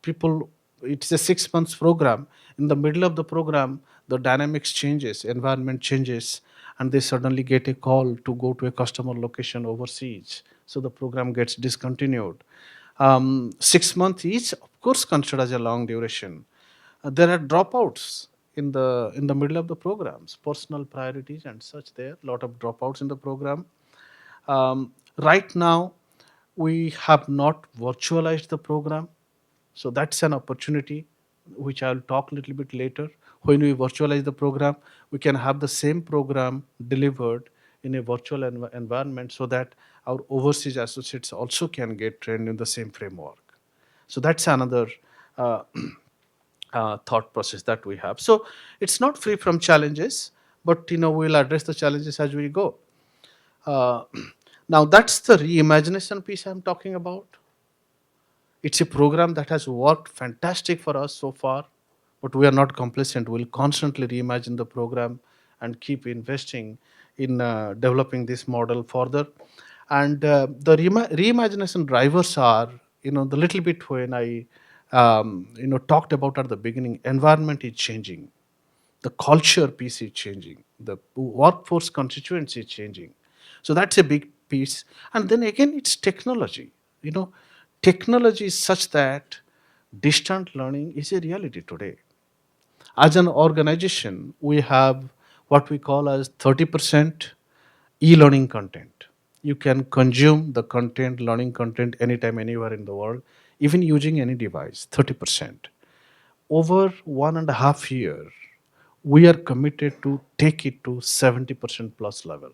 People. It's a 6 months program. In the middle of the program, the dynamics changes, environment changes, and they suddenly get a call to go to a customer location overseas. So the program gets discontinued. 6 months is, of course, considered as a long duration. There are dropouts in the middle of the programs, personal priorities and such. There lot of dropouts in the program. Right now, we have not virtualized the program, so that's an opportunity which I'll talk a little bit later. When we virtualize the program, we can have the same program delivered in a virtual environment, so that our overseas associates also can get trained in the same framework. So that's another uh, thought process that we have. So it's not free from challenges, but we'll address the challenges as we go. Uh, Now that's the reimagination piece I'm talking about. It's a program that has worked fantastic for us so far. but we are not complacent. We'll constantly reimagine the program and keep investing in developing this model further. And the reimagination drivers are, the little bit when I, talked about at the beginning, environment is changing, the culture piece is changing, the workforce constituency is changing. So that's a big piece. And then again, it's technology. You know, technology is such that distant learning is a reality today. As an organization, we have what we call as 30% e-learning content. You can consume the content, learning content, anytime, anywhere in the world, even using any device. 30%. Over 1.5 years, we are committed to take it to 70% plus level,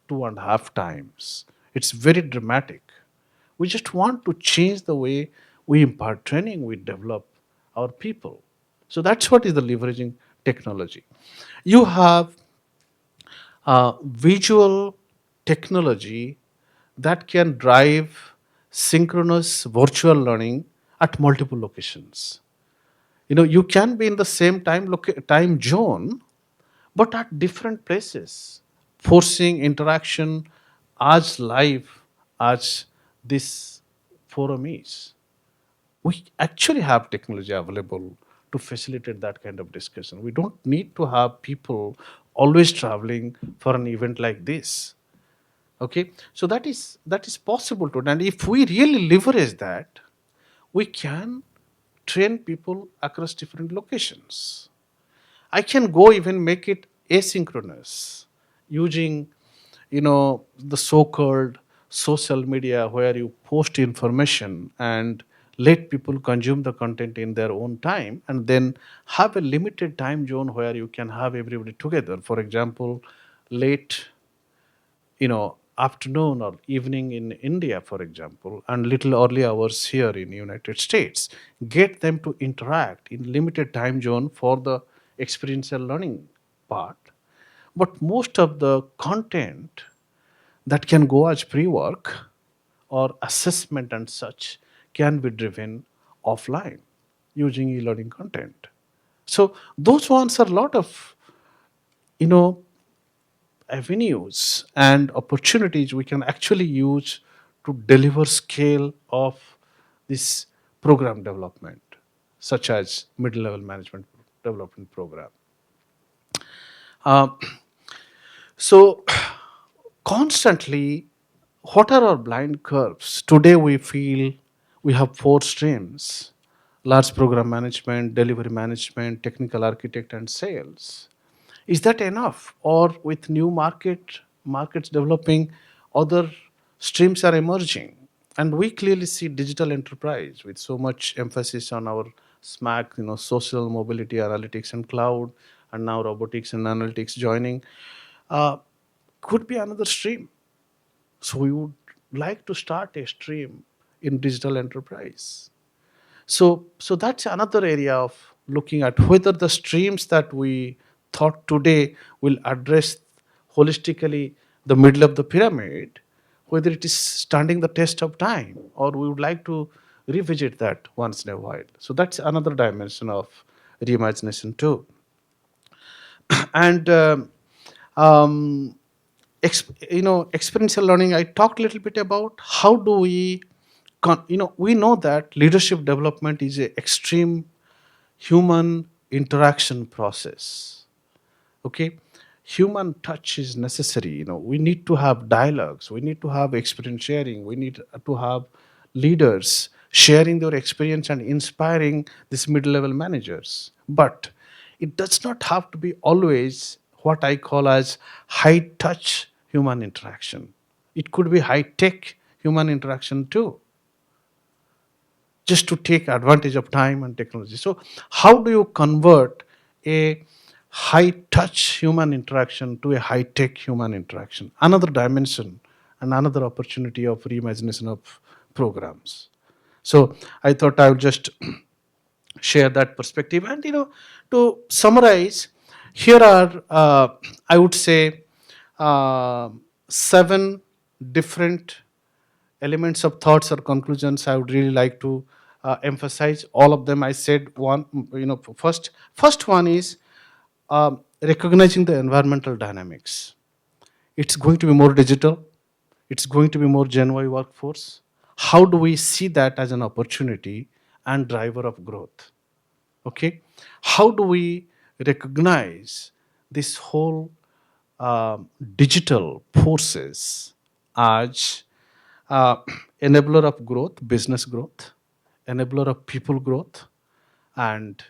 2.5 times. It's very dramatic. We just want to change the way we impart training, we develop our people. So that's what is the leveraging technology. You have visual technology that can drive synchronous virtual learning at multiple locations. You can be in the same time zone, but at different places, forcing interaction as live as this forum is. We actually have technology available to facilitate that kind of discussion. We don't need to have people always traveling for an event like this. Okay, so that is possible to, and if we really leverage that, we can train people across different locations. I can go even make it asynchronous using, the so-called social media where you post information and let people consume the content in their own time, and then have a limited time zone where you can have everybody together. For example, late, afternoon or evening in India, for example, and little early hours here in United States. Get them to interact in limited time zone for the experiential learning part. But most of the content that can go as pre-work or assessment and such can be driven offline using e-learning content. So those ones are a lot of, you know avenues and opportunities we can actually use to deliver scale of this program development, such as mid-level management development program. Uh, so constantly, what are our blind curves? Today we feel we have 4 streams: large program management, delivery management, technical architect, and sales. Is that enough? Or with new markets developing, other streams are emerging. And we clearly see digital enterprise with so much emphasis on our SMAC, social mobility, analytics, and cloud, and now robotics and analytics joining. Uh, could be another stream. So we would like to start a stream in digital enterprise. So that's another area of looking at whether the streams that we thought today will address holistically the middle of the pyramid, whether it is standing the test of time, or we would like to revisit that once in a while. So that's another dimension of reimagination too. And um, experiential learning, I talked a little bit about how do we we know that leadership development is an extreme human interaction process. Okay, human touch is necessary. We need to have dialogues, we need to have experience sharing, we need to have leaders sharing their experience and inspiring these mid-level managers. But it does not have to be always what I call as high touch human interaction. It could be high tech human interaction too, just to take advantage of time and technology. So, how do you convert a high touch human interaction to a high tech human interaction? Another dimension and another opportunity of reimagination of programs. So, I thought I would just share that perspective. And, to summarize, here are, I would say, uh, 7 different elements of thoughts or conclusions I would really like to emphasize all of them. I said one, first one is recognizing the environmental dynamics. It's going to be more digital. It's going to be more Gen Y workforce. How do we see that as an opportunity and driver of growth? Okay, how do we recognize this whole digital forces as uh, enabler of growth, business growth, enabler of people growth, and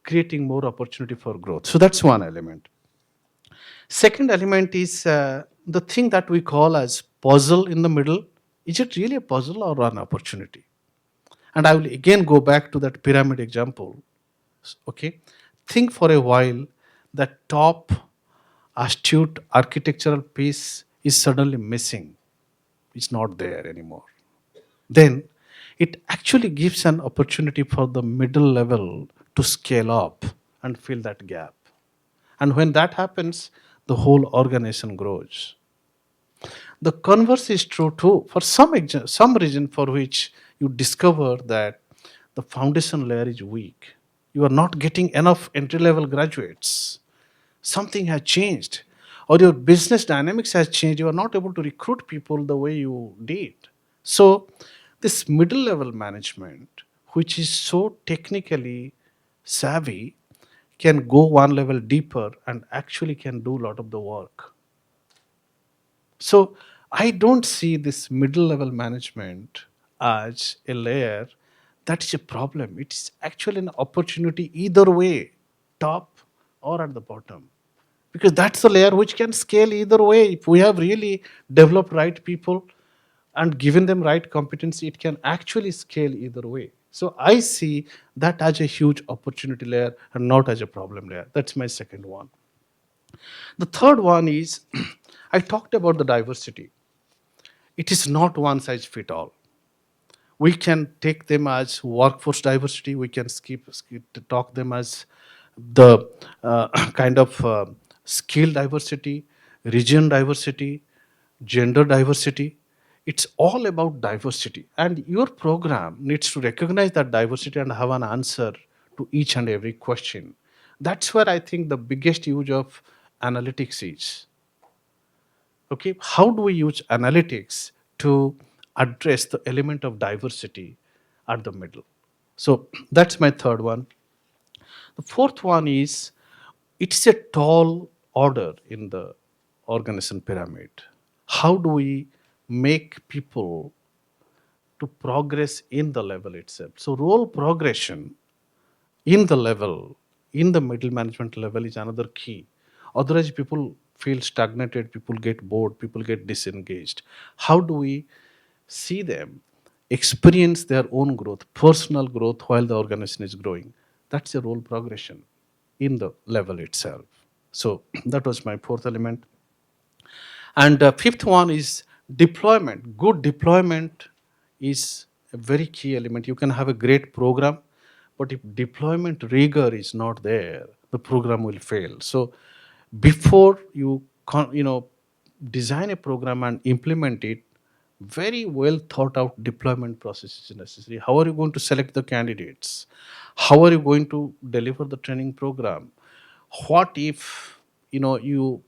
creating more opportunity for growth? So that's one element. Second element is the thing that we call as puzzle in the middle. Is it really a puzzle or an opportunity? And I will again go back to that pyramid example. Okay, think for a while that top astute architectural piece is suddenly missing. It's not there anymore. Then it actually gives an opportunity for the middle level to scale up and fill that gap. And when that happens, the whole organization grows. The converse is true too. For some reason for which you discover that the foundation layer is weak, you are not getting enough entry level graduates. Something has changed, or your business dynamics has changed. You are not able to recruit people the way you did. So, this middle level management, which is so technically savvy, can go one level deeper and actually can do a lot of the work. So I don't see this middle level management as a layer that is a problem. It's actually an opportunity either way, top or at the bottom. Because that's the layer which can scale either way. If we have really developed right people and given them right competency, it can actually scale either way. So I see that as a huge opportunity layer and not as a problem layer. That's my second one. The third one is I talked about the diversity. It is not one size fit all. We can take them as workforce diversity. We can skip to talk them as the kind of skill diversity, region diversity, gender diversity. It's all about diversity, and your program needs to recognize that diversity and have an answer to each and every question. That's where I think the biggest use of analytics is. Okay, how do we use analytics to address the element of diversity at the middle? So that's my third one. The fourth one is it's a tall order in the organization pyramid. How do we make people to progress in the level itself? So role progression in the level, in the middle management level is another key. Otherwise, people feel stagnated, people get bored, people get disengaged. How do we see them experience their own growth, personal growth, while the organization is growing? That's a role progression in the level itself. So that was my fourth element. And fifth one is deployment. Good deployment is a very key element. You can have a great program, but if deployment rigor is not there, the program will fail. So before you design a program and implement it, very well thought out deployment process is necessary. How are you going to select the candidates? How are you going to deliver the training program? What if you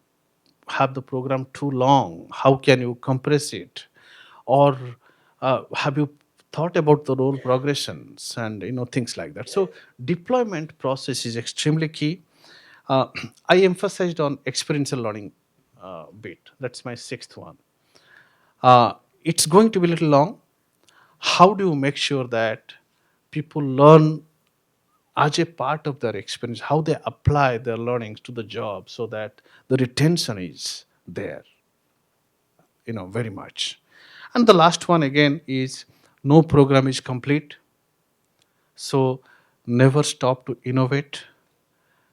have the program too long? How can you compress it? Or have you thought about the role progressions and things like that? So deployment process is extremely key. uh, I emphasized on experiential learning bit. That's my sixth one. uh, it's going to be a little long. How do you make sure that people learn as a part of their experience, how they apply their learnings to the job so that the retention is there, very much. And the last one again is no program is complete. So never stop to innovate,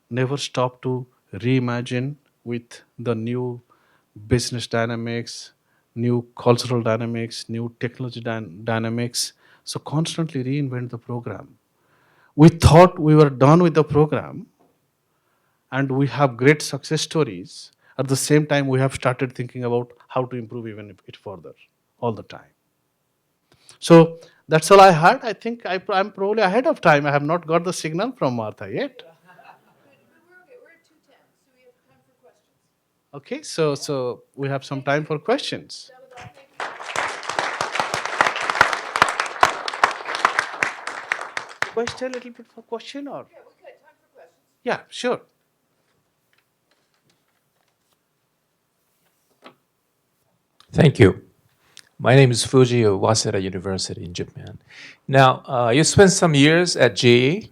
never stop to reimagine with the new business dynamics, new cultural dynamics, new technology dynamics. So constantly reinvent the program. We thought we were done with the program and we have great success stories. At the same time, we have started thinking about how to improve even it further all the time. So That's all I had. I think I'm probably ahead of time. I have not got the signal from Martha yet. Okay, so we have some time for questions. Question a little bit for question or? Yeah, sure. Thank you. My name is Fuji of Waseda University in Japan. Now, you spent some years at GE,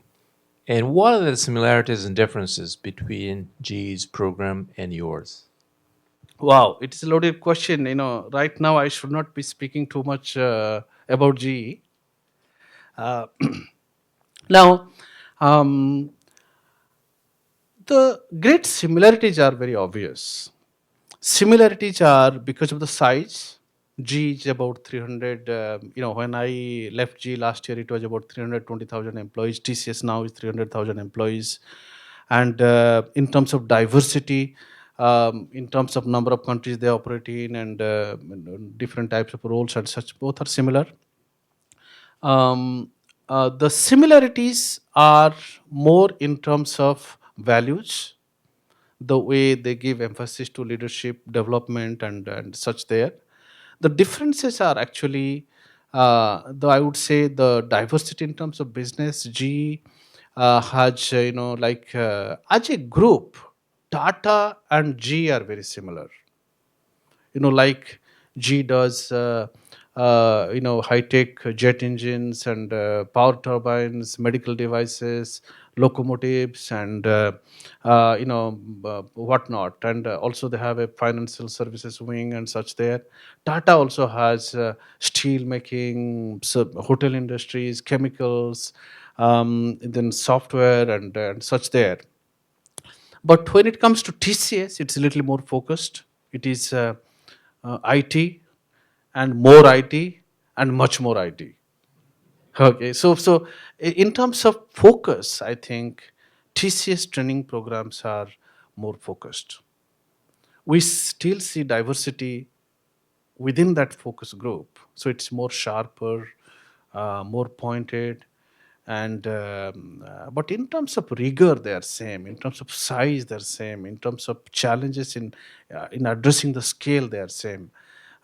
and what are the similarities and differences between GE's program and yours? Wow, it's a loaded question. Right now I should not be speaking too much about GE. Uh, now, um, the great similarities are very obvious. Similarities are because of the size. G is about 300. When I left G last year, it was about 320,000 employees. TCS now is 300,000 employees. And in terms of diversity, in terms of number of countries they operate in, and different types of roles and such, both are similar. The similarities are more in terms of values, the way they give emphasis to leadership development and such there. The differences are actually, though I would say the diversity in terms of business. G has, as a group, Tata and G are very similar. Like G does, high-tech jet engines and power turbines, medical devices, locomotives, and whatnot. And also they have a financial services wing and such there. Tata also has steel making, hotel industries, chemicals, then software and such there. But when it comes to TCS, it's a little more focused. It is IT and more IT and much more IT. Okay, so in terms of focus, I think TCS training programs are more focused. We still see diversity within that focus group, so it's more sharper, more pointed, and but in terms of rigor they are same, in terms of size they're same, in terms of challenges in addressing the scale they are same,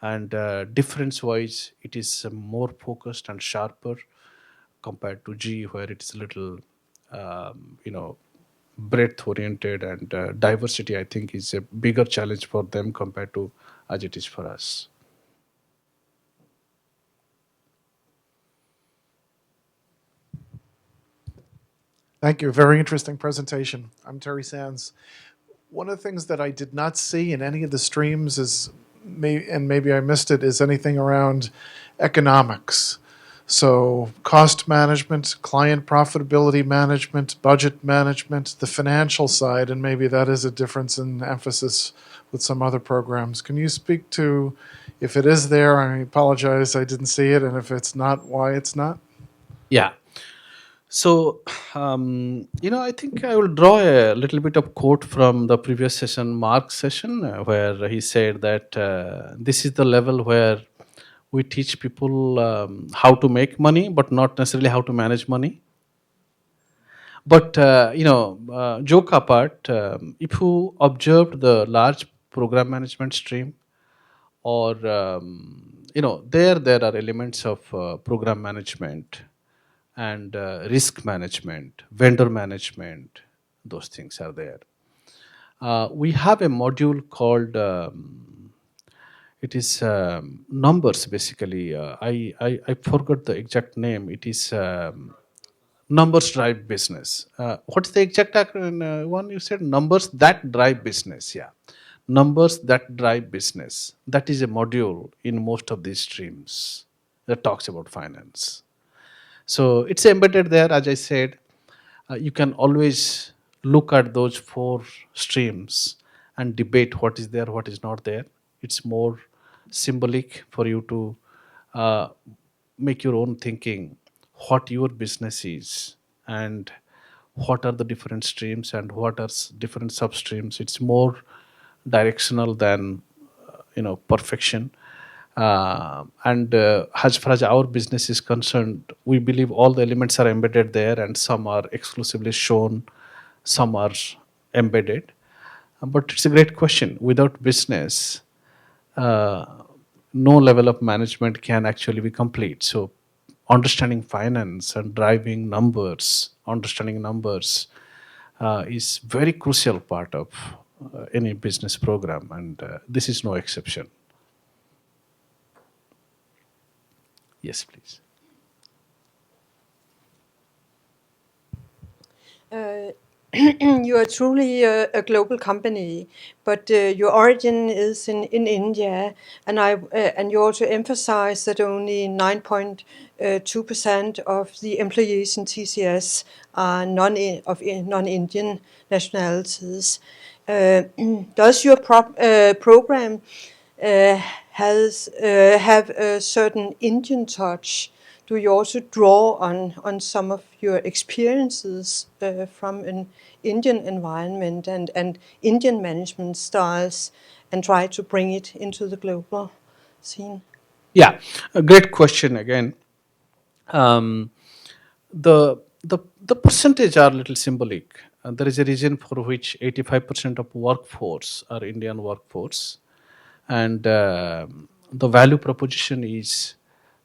and difference wise it is more focused and sharper compared to G, where it's a little breadth oriented, and diversity I think is a bigger challenge for them compared to as it is for us. Thank you. Very interesting presentation. I'm Terry Sands. One of the things that I did not see in any of the streams is, and maybe I missed it, is anything around economics. So cost management, client profitability management, budget management, the financial side, and maybe that is a difference in emphasis with some other programs. Can you speak to, if it is there, I apologize, I didn't see it, and if it's not, why it's not? Yeah. So, I think I will draw a little bit of quote from the previous session, Mark's session, where he said that this is the level where we teach people how to make money, but not necessarily how to manage money. But, joke apart, if you observed the large program management stream, or, there are elements of program management and risk management, vendor management, those things are there. We have a module called, it is numbers basically. I forgot the exact name. It is numbers drive business. What's the exact one you said? Numbers that drive business. Yeah. Numbers that drive business. That is a module in most of these streams that talks about finance. So it's embedded there, as I said. You can always look at those four streams and debate what is there, what is not there. It's more symbolic for you to make your own thinking, what your business is, and what are the different streams and what are different substreams. It's more directional than perfection. As far as our business is concerned, we believe all the elements are embedded there, and some are exclusively shown, some are embedded. But it's a great question. Without business, uh, no level of management can actually be complete. So, understanding finance and driving numbers, understanding numbers, is very crucial part of any business program, and this is no exception. Yes, please. You are truly a global company, but your origin is in India, and you also emphasize that only 9.2% of the employees in TCS are non-Indian nationalities. Does your program have a certain Indian touch? Do you also draw on some of your experiences from an Indian environment and Indian management styles and try to bring it into the global scene? Yeah, a great question again. Um, the percentage are little symbolic. There is a reason for which 85% of workforce are Indian workforce, and the value proposition is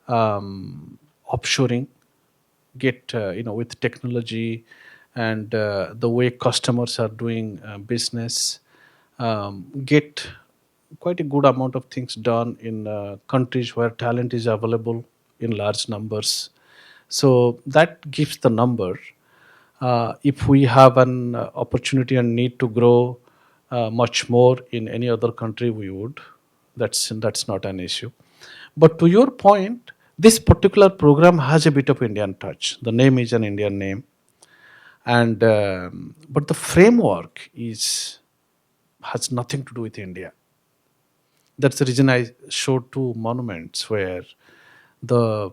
offshoring, get with technology and the way customers are doing business, get quite a good amount of things done in countries where talent is available in large numbers. So that gives the number. If we have an opportunity and need to grow much more in any other country, we would. That's not an issue. But to your point, this particular program has a bit of Indian touch. The name is an Indian name, and but the framework has nothing to do with India. That's the reason I showed two monuments where the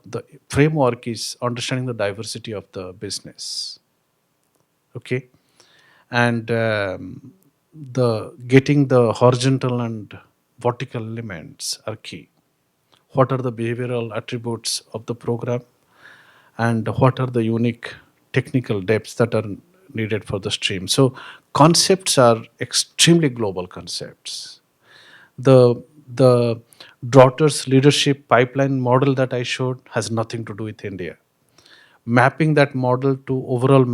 framework is understanding the diversity of the business. Okay, and the getting the horizontal and vertical elements are key. What are the behavioral attributes of the program, and what are the unique technical depths that are needed for the stream? So concepts are extremely global concepts. The daughter's leadership pipeline model that I showed has nothing to do with India. Mapping that model to overall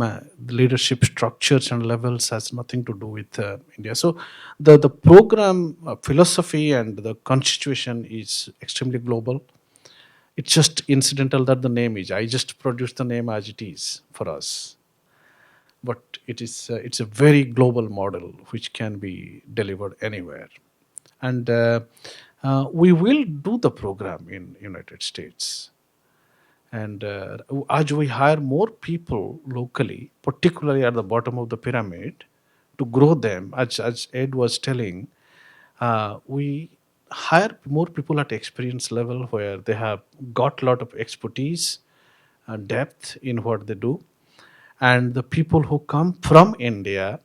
leadership structures and levels has nothing to do with India. So the program philosophy and the constitution is extremely global. It's just incidental that the name is. I just produced the name as it is for us, but it's a very global model which can be delivered anywhere, and we will do the program in United States. And as we hire more people locally, particularly at the bottom of the pyramid, to grow them, as Ed was telling, we hire more people at experience level where they have got a lot of expertise, depth in what they do. And the people who come from India,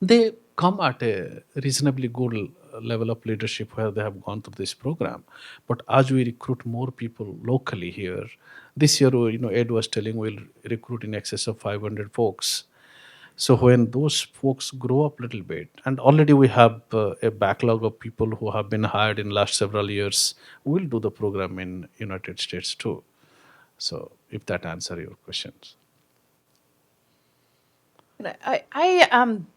they come at a reasonably good level of leadership where they have gone through this program. But as we recruit more people locally here, this year, Ed was telling we'll recruit in excess of 500 folks. So when those folks grow up a little bit, and already we have a backlog of people who have been hired in last several years, we'll do the program in United States too. So if that answer your questions. I am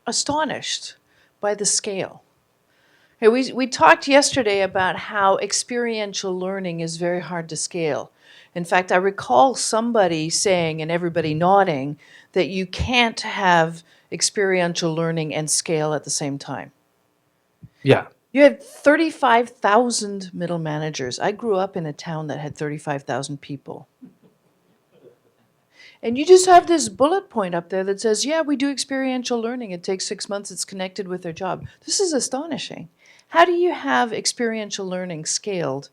astonished by the scale. Hey, we talked yesterday about how experiential learning is very hard to scale. In fact, I recall somebody saying, and everybody nodding, that you can't have experiential learning and scale at the same time. Yeah. You had 35,000 middle managers. I grew up in a town that had 35,000 people. And you just have this bullet point up there that says, yeah, we do experiential learning. It takes 6 months. It's connected with their job. This is astonishing. How do you have experiential learning scaled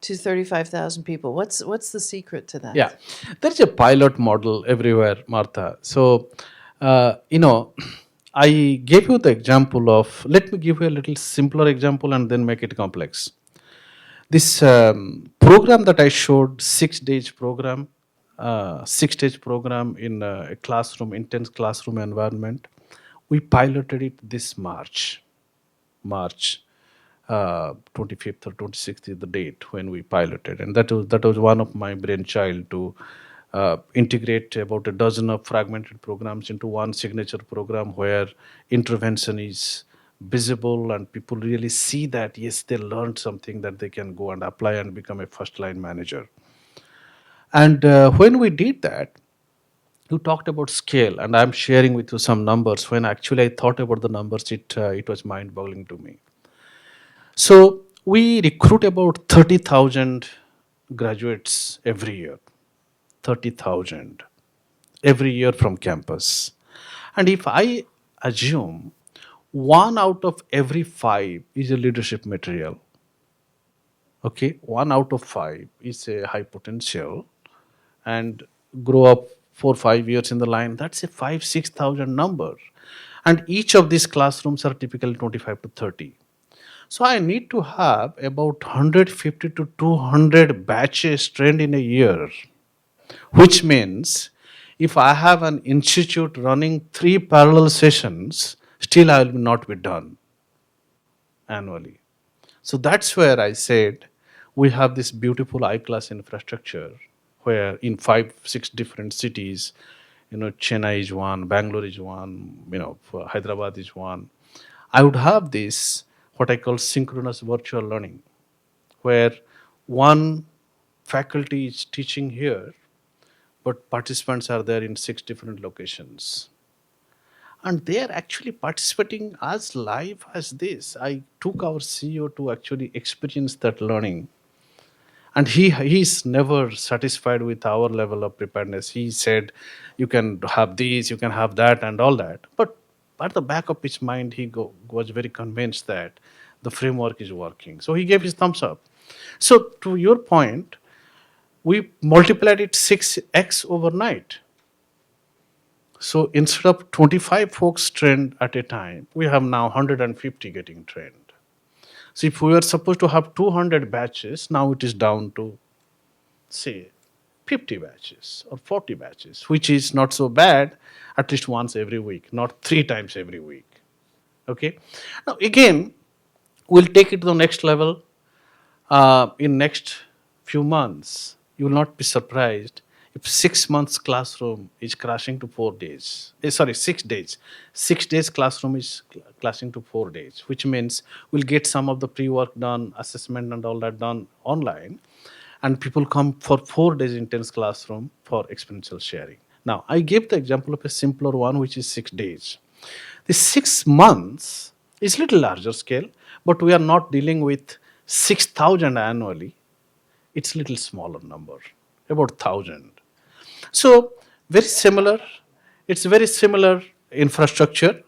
to 35,000 people? What's the secret to that? Yeah, there's a pilot model everywhere, Martha. So, I gave you the example of, let me give you a little simpler example and then make it complex. This program that I showed, 6 days program, 6 days program in a classroom, intense classroom environment. We piloted it this March. 25th or 26th is the date when we piloted, and that was one of my brainchild to integrate about a dozen of fragmented programs into one signature program where intervention is visible and people really see that yes, they learned something that they can go and apply and become a first line manager. And when we did that, you talked about scale, and I'm sharing with you some numbers. When actually I thought about the numbers, it was mind boggling to me. So we recruit about 30,000 graduates every year. 30,000 every year from campus. And if I assume 1 out of every 5 is a leadership material, okay, 1 out of 5 is a high potential, and grow up 4 5 years in the line, that's a 5 6,000 number. And each of these classrooms are typically 25 to 30. So I need to have about 150 to 200 batches trained in a year, which means if I have an institute running 3 parallel sessions, still I will not be done annually. So that's where I said we have this beautiful I-class infrastructure where in 5 6 different cities, Chennai is one, Bangalore is one, Hyderabad is one. I would have this what I call synchronous virtual learning, where one faculty is teaching here, but participants are there in 6 different locations. And they are actually participating as live as this. I took our CEO to actually experience that learning. And he's never satisfied with our level of preparedness. He said, you can have this, you can have that, and all that. But at the back of his mind, he was very convinced that the framework is working. So he gave his thumbs up. So to your point, we multiplied it 6x overnight. So instead of 25 folks trained at a time, we have now 150 getting trained. So if we were supposed to have 200 batches, now it is down to, say, 50 batches or 40 batches, which is not so bad, at least once every week, not 3 times every week. Okay. Now again, we'll take it to the next level. In next few months, you will not be surprised if 6 months classroom is crashing to 4 days. 6 days. 6 days classroom is crashing to 4 days, which means we'll get some of the pre-work done, assessment and all that done online, and people come for 4 days intense classroom for experiential sharing. Now, I gave the example of a simpler one, which is 6 days. The 6 months is little larger scale, but we are not dealing with 6,000 annually. It's little smaller number, about 1,000. So very similar. It's very similar infrastructure,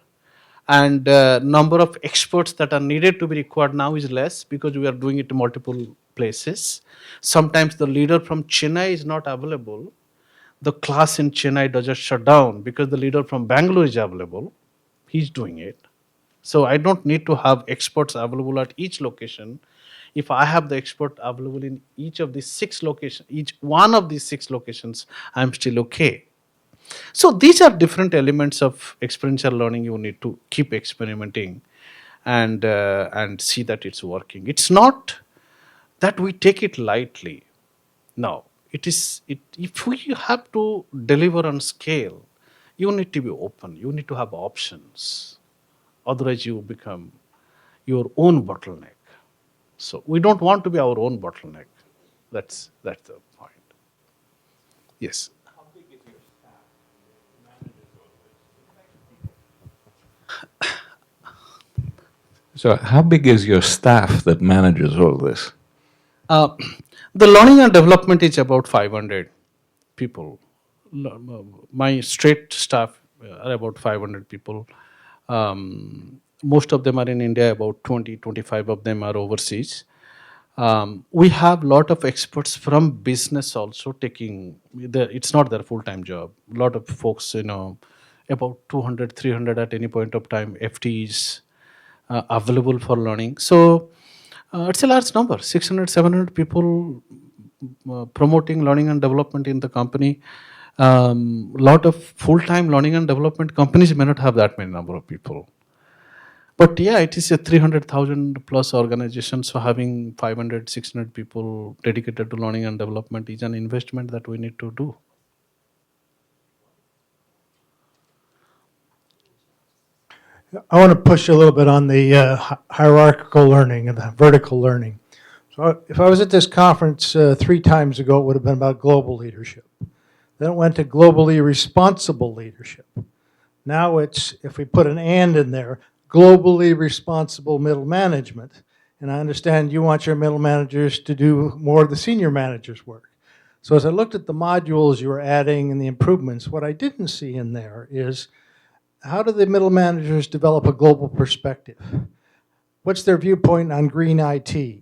and number of experts that are needed to be required now is less because we are doing it in multiple places. Sometimes the leader from Chennai is not available. The class in Chennai doesn't shut down because the leader from Bangalore is available. He's doing it. So I don't need to have experts available at each location. If I have the expert available in each of these 6 locations, each one of these 6 locations, I'm still okay. So these are different elements of experiential learning. You need to keep experimenting and see that it's working. It's not that we take it lightly. No, it is. If we have to deliver on scale, you need to be open. You need to have options. Otherwise, you become your own bottleneck. So we don't want to be our own bottleneck. That's the point. Yes. So how big is your staff that manages all this? The learning and development is about 500 people. My straight staff are about 500 people. Most of them are in India, about 25 of them are overseas. We have a lot of experts from business also taking, it's not their full-time job. A lot of folks, about 200, 300 at any point of time, FTEs available for learning. So It's a large number, 600, 700 people promoting learning and development in the company. Lot of full-time learning and development companies may not have that many number of people. But yeah, it is a 300,000 plus organization. So having 500, 600 people dedicated to learning and development is an investment that we need to do. I want to push a little bit on the hierarchical learning and the vertical learning. So if I was at this conference 3 times ago, it would have been about global leadership. Then it went to globally responsible leadership. Now it's, if we put an and in there, globally responsible middle management. And I understand you want your middle managers to do more of the senior managers' work. So as I looked at the modules you were adding and the improvements, what I didn't see in there is, how do the middle managers develop a global perspective? What's their viewpoint on green IT?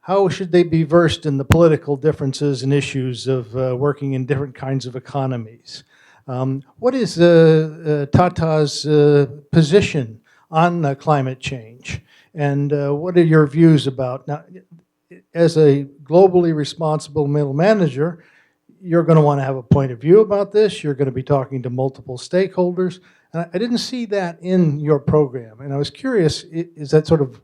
How should they be versed in the political differences and issues of working in different kinds of economies? What is Tata's position on climate change? And what are your views about, now, as a globally responsible middle manager, you're going to want to have a point of view about this. You're going to be talking to multiple stakeholders. And I didn't see that in your program. And I was curious, is that sort of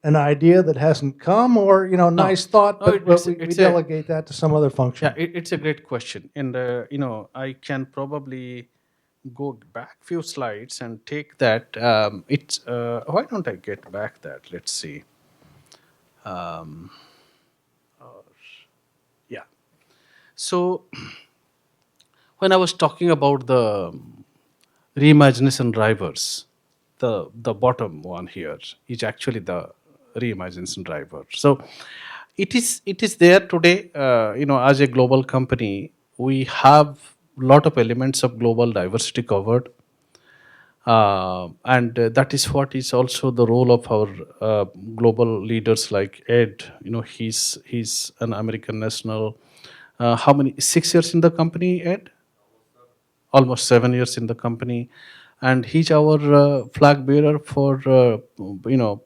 an idea that hasn't come, or, you know, nice thought, but we delegate that to some other function? Yeah, it's a great question. And, you know, I can probably go back few slides and take that. Why don't I get back that? Let's see. Yeah. So when I was talking about the reimagination drivers, the bottom one here is actually the reimagination driver. So it is there today. You know, as a global company, we have lot of elements of global diversity covered. And that is what is also the role of our global leaders like Ed. You know, he's an American national. How many? 6 years in the company, Ed? Almost 7 years in the company, and he's our flag bearer for you know,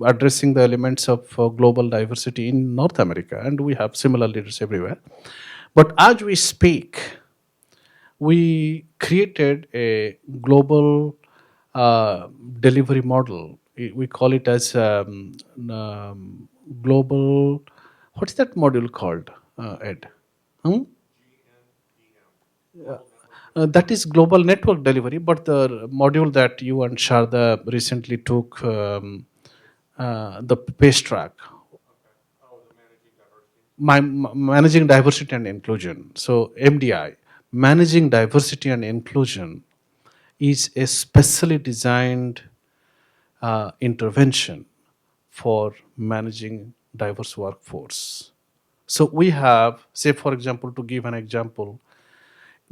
addressing the elements of global diversity in North America, and we have similar leaders everywhere. But as we speak, we created a global delivery model. We call it as global. What's that module called, Ed? That is global network delivery, but the module that you and Sharda recently took, the PACE track. Managing diversity and inclusion. So MDI, managing diversity and inclusion, is a specially designed intervention for managing diverse workforce. So we have, say for example, to give an example,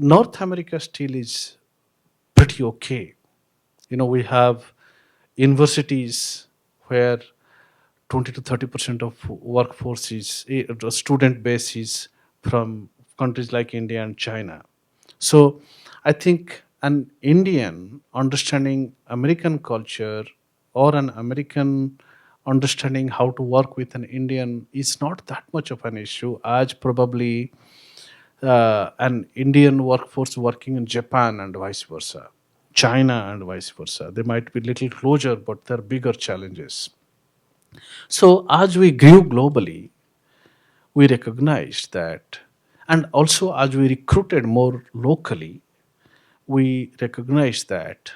North America still is pretty okay. You know, we have universities where 20 to 30% of workforce is, the student base is from countries like India and China. So I think an Indian understanding American culture, or an American understanding how to work with an Indian, is not that much of an issue as probably an Indian workforce working in Japan and vice versa, China and vice versa. They might be little closer, but there are bigger challenges. So as we grew globally, we recognized that, and also as we recruited more locally, we recognized that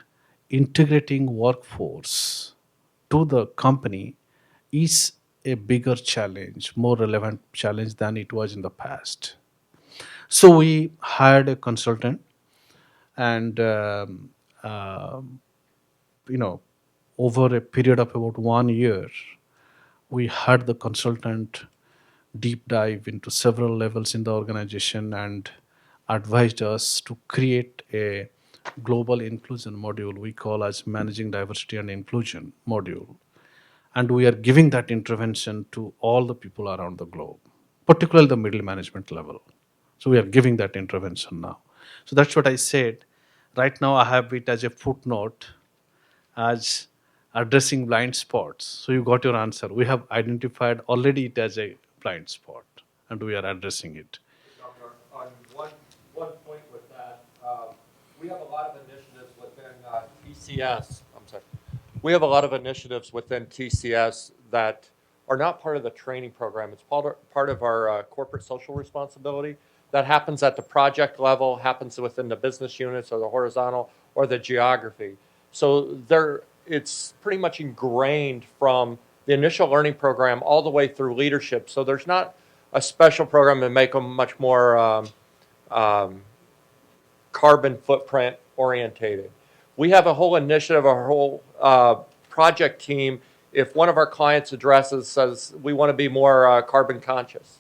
integrating workforce to the company is a bigger challenge, more relevant challenge than it was in the past. So we hired a consultant, and you know, over a period of about 1 year, we had the consultant deep dive into several levels in the organization and advised us to create a global inclusion module we call as managing diversity and inclusion module. And we are giving that intervention to all the people around the globe, particularly the middle management level. So we are giving that intervention now. So that's what I said. Right now I have it as a footnote, as addressing blind spots. So you got your answer. We have identified already it as a blind spot, and we are addressing it. Dr. On one point with that, we have a lot of initiatives within TCS. I'm sorry. We have a lot of initiatives within TCS that are not part of the training program. It's part of our corporate social responsibility. That happens at the project level, happens within the business units or the horizontal or the geography. So it's pretty much ingrained from the initial learning program all the way through leadership. So there's not a special program to make them much more carbon footprint orientated. We have a whole initiative, a whole project team. If one of our clients addresses says we want to be more carbon conscious,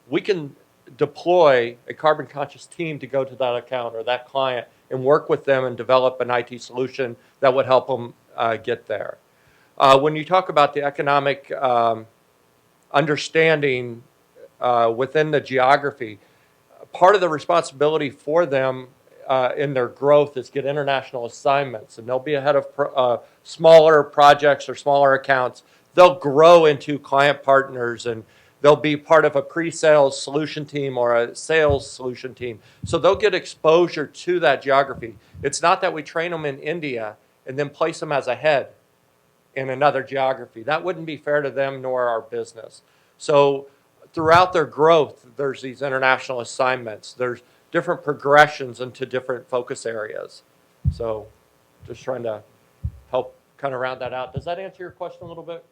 we can deploy a carbon conscious team to go to that account or that client and work with them and develop an IT solution that would help them get there. When you talk about the economic understanding within the geography, part of the responsibility for them in their growth is get international assignments, and they'll be ahead of smaller projects or smaller accounts. They'll grow into client partners, and they'll be part of a pre-sales solution team or a sales solution team. So they'll get exposure to that geography. It's not that we train them in India and then place them as a head in another geography. That wouldn't be fair to them nor our business. So throughout their growth, there's these international assignments. There's different progressions into different focus areas. So just trying to help kind of round that out. Does that answer your question a little bit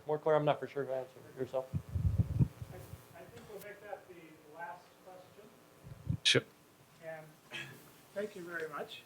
more clear? I'm not for sure who answered it yourself. I think we'll make that the last question. Sure. And thank you very much.